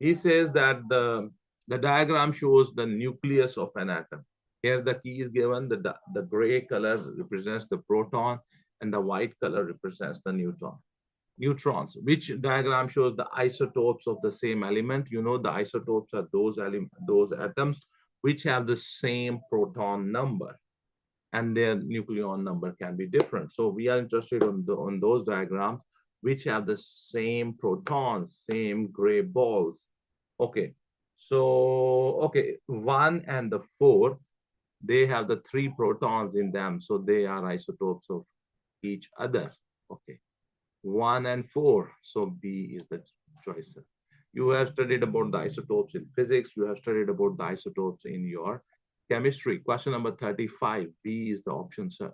He says that the diagram shows the nucleus of an atom. Here the key is given, the gray color represents the proton and the white color represents the neutrons. Which diagram shows the isotopes of the same element? You know, the isotopes are those atoms which have the same proton number, and their nucleon number can be different. So we are interested on those diagrams which have the same protons, same gray balls. Okay, so okay, 1 and the 4, they have the 3 protons in them, so they are isotopes of each other. Okay, 1 and 4, so B is the choice. You have studied about the isotopes in physics, you have studied about the isotopes in your chemistry. Question number 35, B is the option, sir.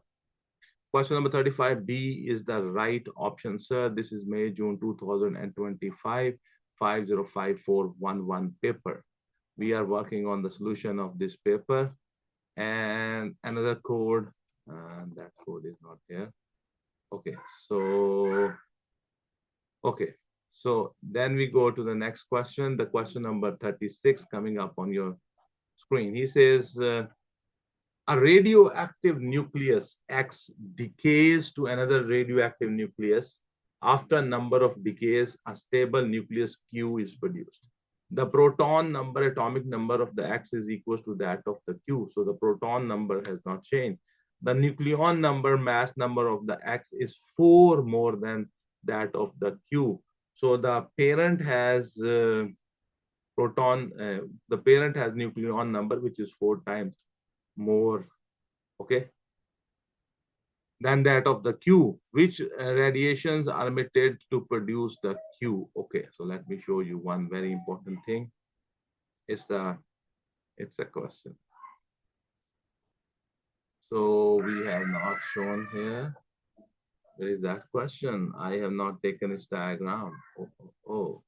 Question number 35, B is the right option, sir. This is May, June 2025, 505411 paper. We are working on the solution of this paper. And another code, that code is not here. Okay, so then we go to the next question, the question number 36 coming up on your screen. He says, a radioactive nucleus X decays to another radioactive nucleus. After a number of decays, a stable nucleus Q is produced. The proton number, atomic number of the X is equal to that of the Q. So the proton number has not changed. The nucleon number, mass number of the X is 4 more than that of the Q. So the parent has the parent has nucleon number, which is 4 times more, okay, than that of the Q. Which radiations are emitted to produce the Q? Okay, so let me show you one very important thing. It's a question. So we have not shown here. Where is that question? I have not taken its diagram. Oh.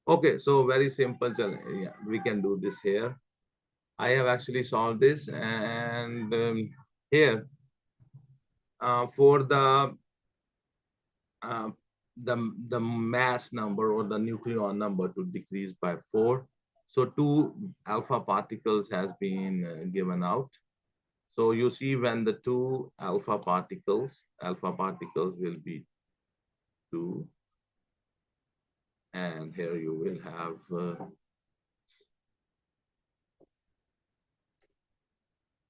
Okay, so very simple. Yeah, we can do this here. I have actually solved this, and here for uh, the mass number or the nucleon number to decrease by 4. So 2 alpha particles has been given out. So you see when the 2 alpha particles will be 2, and here you will have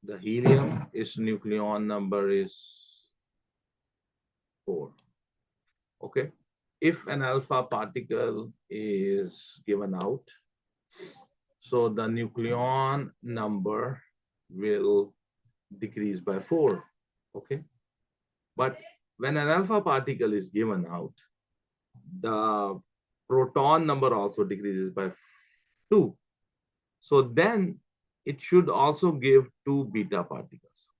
the helium, its nucleon number is 4. Okay. If an alpha particle is given out, so the nucleon number will decrease by 4. Okay. But when an alpha particle is given out, the proton number also decreases by 2. So then it should also give 2 beta particles.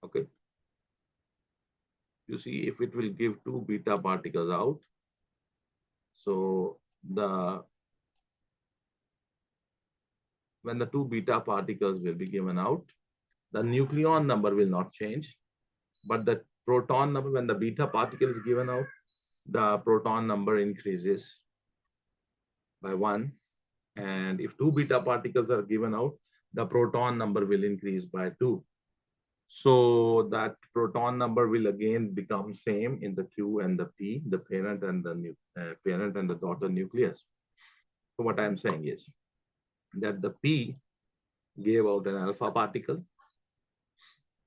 Okay. You see, if it will give 2 beta particles out, so when the 2 beta particles will be given out, the nucleon number will not change, but the proton number, when the beta particle is given out, the proton number increases by 1. And if 2 beta particles are given out, the proton number will increase by 2. So that proton number will again become same in the Q and the P, the parent and the daughter nucleus. So what I'm saying is that the P gave out an alpha particle.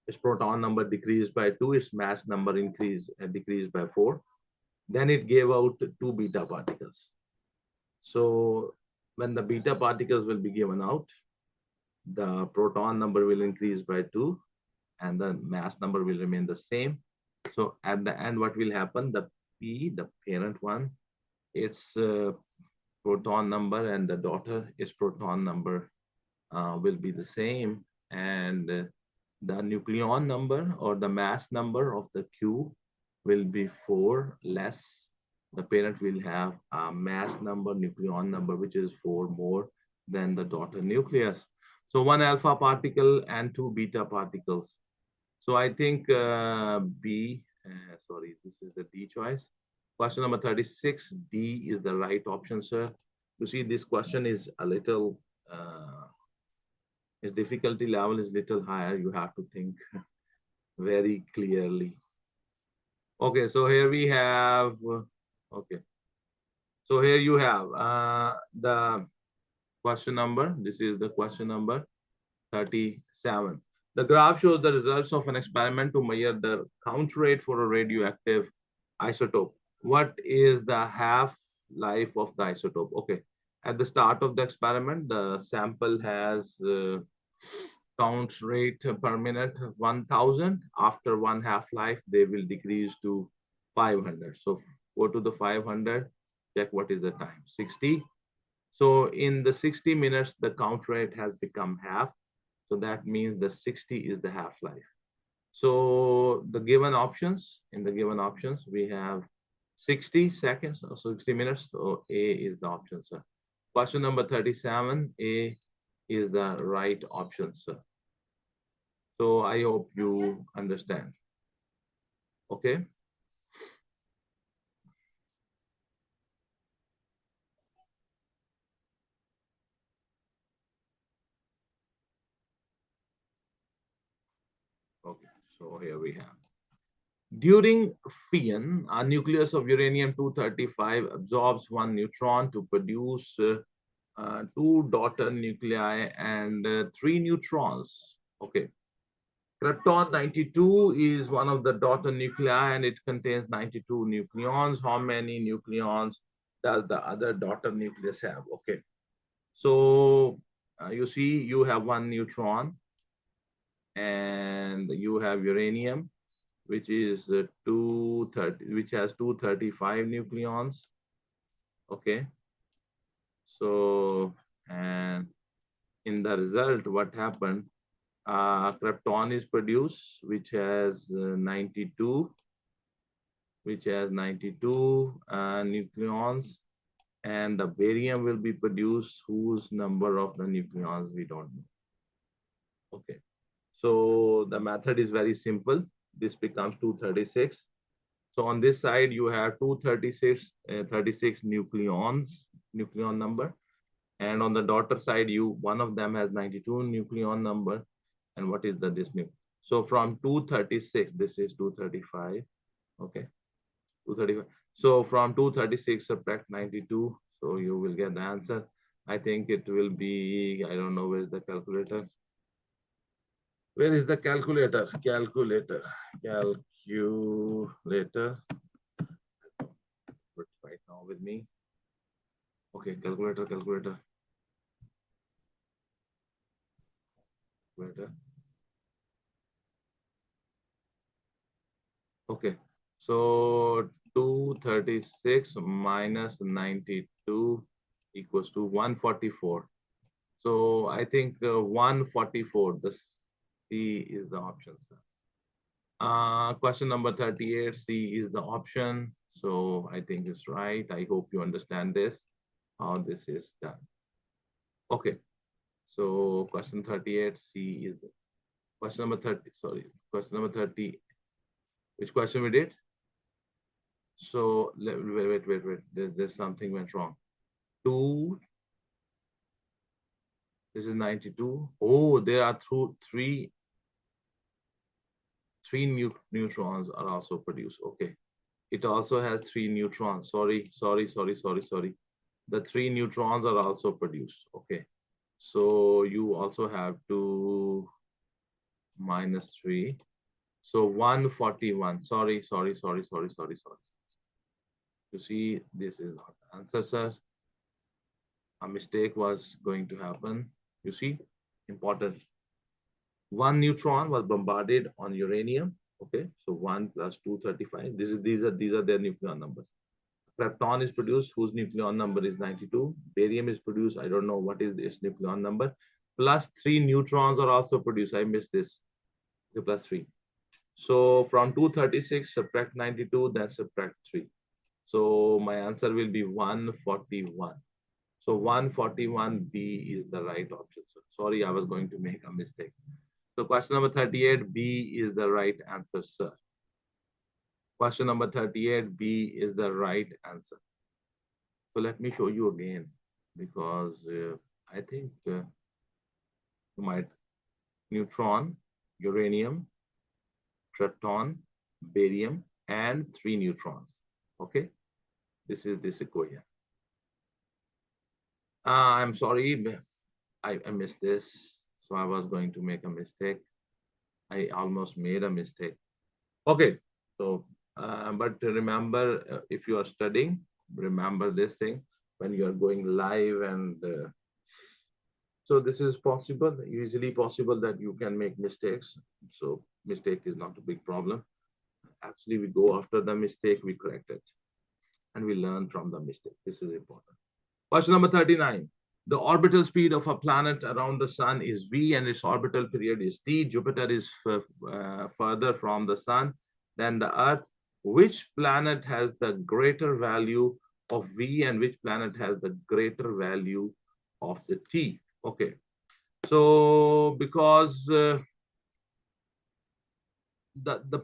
Its proton number decreased by 2, its mass number decreased by 4. Then it gave out 2 beta particles. So when the beta particles will be given out, the proton number will increase by 2 and the mass number will remain the same. So at the end, what will happen? The P, the parent one, its proton number and the daughter, its proton number will be the same. And the nucleon number or the mass number of the Q will be 4 less. The parent will have a mass number, nucleon number, which is 4 more than the daughter nucleus. So 1 alpha particle and 2 beta particles. So I think this is the D choice. Question number 36, D is the right option, sir. You see, this question is a little, its difficulty level is little higher. You have to think very clearly. Okay, so here we have, okay. So here you have the question number. This is the question number 37. The graph shows the results of an experiment to measure the count rate for a radioactive isotope. What is the half-life of the isotope? Okay. At the start of the experiment, the sample has count rate per minute 1000. After 1 half-life, they will decrease to 500. So go to the 500, check what is the time, 60. So in the 60 minutes, the count rate has become half. So that means the 60 is the half-life. So the given options, we have 60 seconds or 60 minutes. So A is the option, sir. Question number 37, A is the right option, sir. So I hope you understand. Okay. So here we have. During fission, a nucleus of uranium-235 absorbs one neutron to produce two daughter nuclei and three neutrons. Okay. Krypton 92 is one of the daughter nuclei and it contains 92 nucleons. How many nucleons does the other daughter nucleus have? Okay. So you see, you have one neutron and you have uranium, which is 230, which has 235 nucleons. Okay. So, and in the result, what happened? Krypton is produced, which has 92, nucleons, and the barium will be produced, whose number of the nucleons we don't know. Okay, so the method is very simple. This becomes 236. So on this side, you have 236, 36 nucleons, nucleon number. And on the daughter side, one of them has 92 nucleon number. And what is this new? So from 236, this is 235. Okay, 235. So from 236, subtract 92. So you will get the answer. I think it will be, I don't know, where's the calculator? Where is the calculator? Calculator. Right now with me. Okay, calculator. Okay, so 236 minus 92 equals to 144. So I think 144, the C is the option. Question number 38, C is the option. So I think it's right. I hope you understand this, how this is done. Okay, so question 38, C is the question number 30. Sorry, question number 30. Which question we did? So wait. There's something went wrong. 2. This is 92. Oh, there are three neutrons are also produced. Okay. It also has 3 neutrons. Sorry. The 3 neutrons are also produced. Okay. So you also have to minus 3. So 141. Sorry. You see, this is not the answer, sir. A mistake was going to happen. You see, important. 1 neutron was bombarded on uranium. Okay, so 1 plus 235. These are their nucleon numbers. Krypton is produced, whose nucleon number is 92. Barium is produced. I don't know what is its nucleon number. Plus 3 neutrons are also produced. I missed this. Okay, plus 3. So from 236, subtract 92, then subtract 3. So my answer will be 141. So 141B is the right option. So sorry, I was going to make a mistake. So question number 38, B is the right answer, sir. Question number 38, B is the right answer. So let me show you again, because I think you might neutron, uranium, krypton, barium, and 3 neutrons. Okay, this is this equation. I'm sorry, I missed this. So I was going to make a mistake. I almost made a mistake. Okay, so but remember, if you are studying, remember this thing when you are going live, and so this is possible, easily possible that you can make mistakes. So mistake is not a big problem. Actually, we go after the mistake, we correct it, and we learn from the mistake. This is important. Question number 39. The orbital speed of a planet around the sun is v and its orbital period is t. Jupiter is further from the sun than the earth. Which planet has the greater value of v and which planet has the greater value of the t? Okay, so because the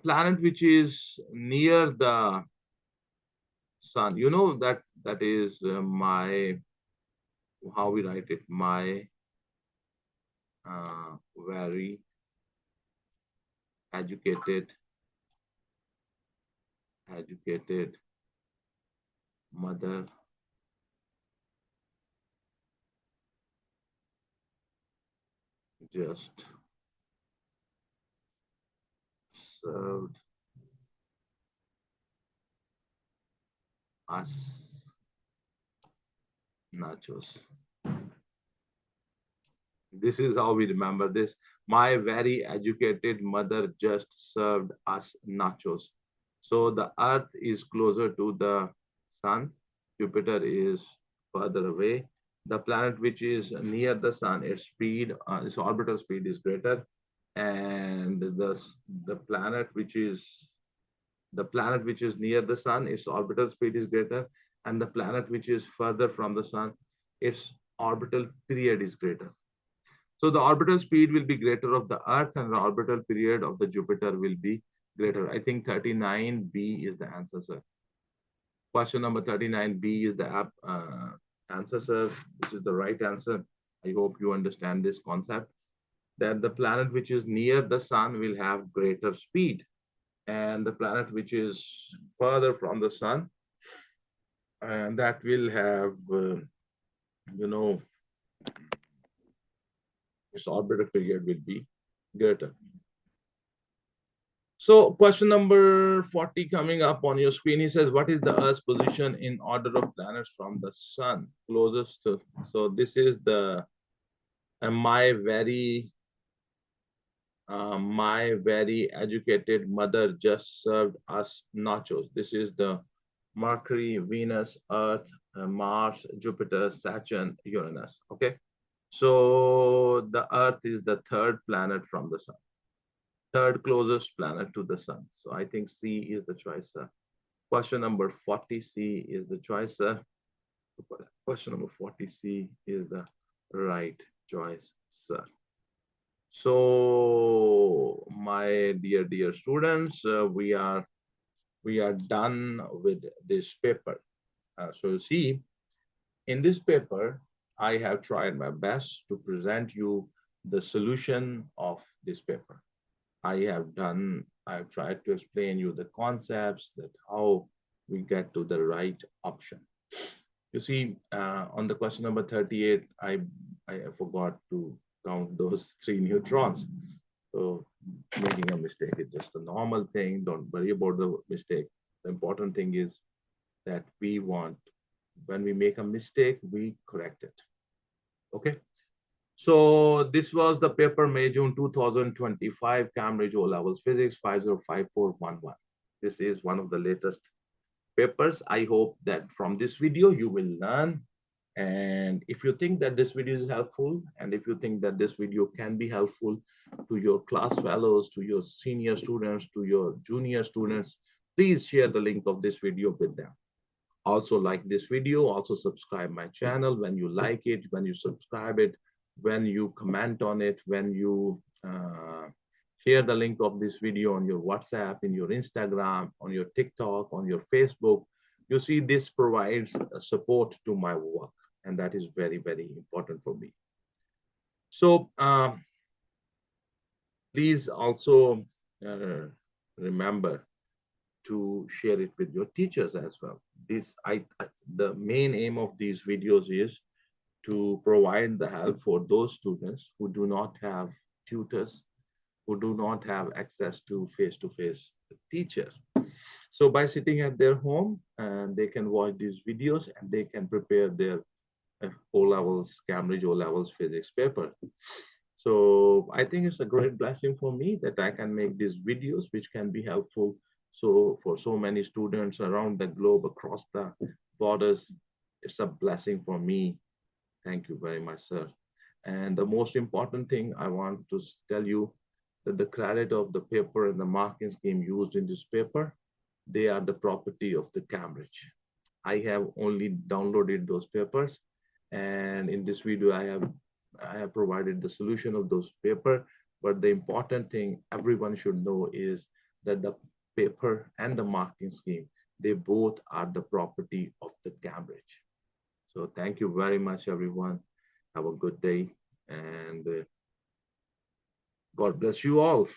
planet which is near the sun, you know, that is my, how we write it, my very educated mother just served us nachos. This is how we remember this. My very educated mother just served us nachos. So the earth is closer to the sun. Jupiter is further away. The planet which is near the sun, its speed, its orbital speed is greater. And the planet which is near the sun, its orbital speed is greater. And the planet which is further from the sun, its orbital period is greater. So the orbital speed will be greater of the Earth and the orbital period of the Jupiter will be greater. I think 39B is the answer, sir. Question number 39B is the answer, sir, which is the right answer. I hope you understand this concept that the planet which is near the sun will have greater speed and the planet which is further from the sun and that will have, you know, its orbital period will be greater. So question number 40 coming up on your screen. He says, what is the Earth's position in order of planets from the sun? Closest to, so this is the, my very educated mother just served us nachos. This is the Mercury, Venus, Earth, Mars, Jupiter, Saturn, Uranus. Okay. So the Earth is the third planet from the sun. Third closest planet to the sun. So I think C is the choice, sir. Question number 40, C is the choice, sir. Question number 40, C is the right choice, sir. So my dear students, we are done with this paper. So you see, in this paper, I have tried my best to present you the solution of this paper. I've tried to explain you the concepts that how we get to the right option. You see, on the question number 38, I forgot to count those 3 neutrons. So making a mistake is just a normal thing. Don't worry about the mistake. The important thing is that when we make a mistake, we correct it. Okay. So this was the paper May, June 2025, Cambridge O-Levels Physics 505411. This is one of the latest papers. I hope that from this video you will learn. And if you think that this video is helpful, and if you think that this video can be helpful to your class fellows, to your senior students, to your junior students, please share the link of this video with them. Also like this video, also subscribe my channel. When you like it, when you subscribe it, when you comment on it, when you share the link of this video on your WhatsApp, in your Instagram, on your TikTok, on your Facebook, you see this provides support to my work. And that is very, very important for me. So please also remember to share it with your teachers as well. The main aim of these videos is to provide the help for those students who do not have tutors, who do not have access to face-to-face teachers. So by sitting at their home, they can watch these videos and they can prepare their O-Levels, Cambridge O-Levels physics paper. So I think it's a great blessing for me that I can make these videos, which can be helpful so for so many students around the globe, across the borders. It's a blessing for me. Thank you very much, sir. And the most important thing I want to tell you that the credit of the paper and the marking scheme used in this paper, they are the property of the Cambridge. I have only downloaded those papers, and in this video I have provided the solution of those paper. But the important thing everyone should know is that the paper and the marking scheme, they both are the property of the Cambridge. So thank you very much, everyone. Have a good day, and God bless you all.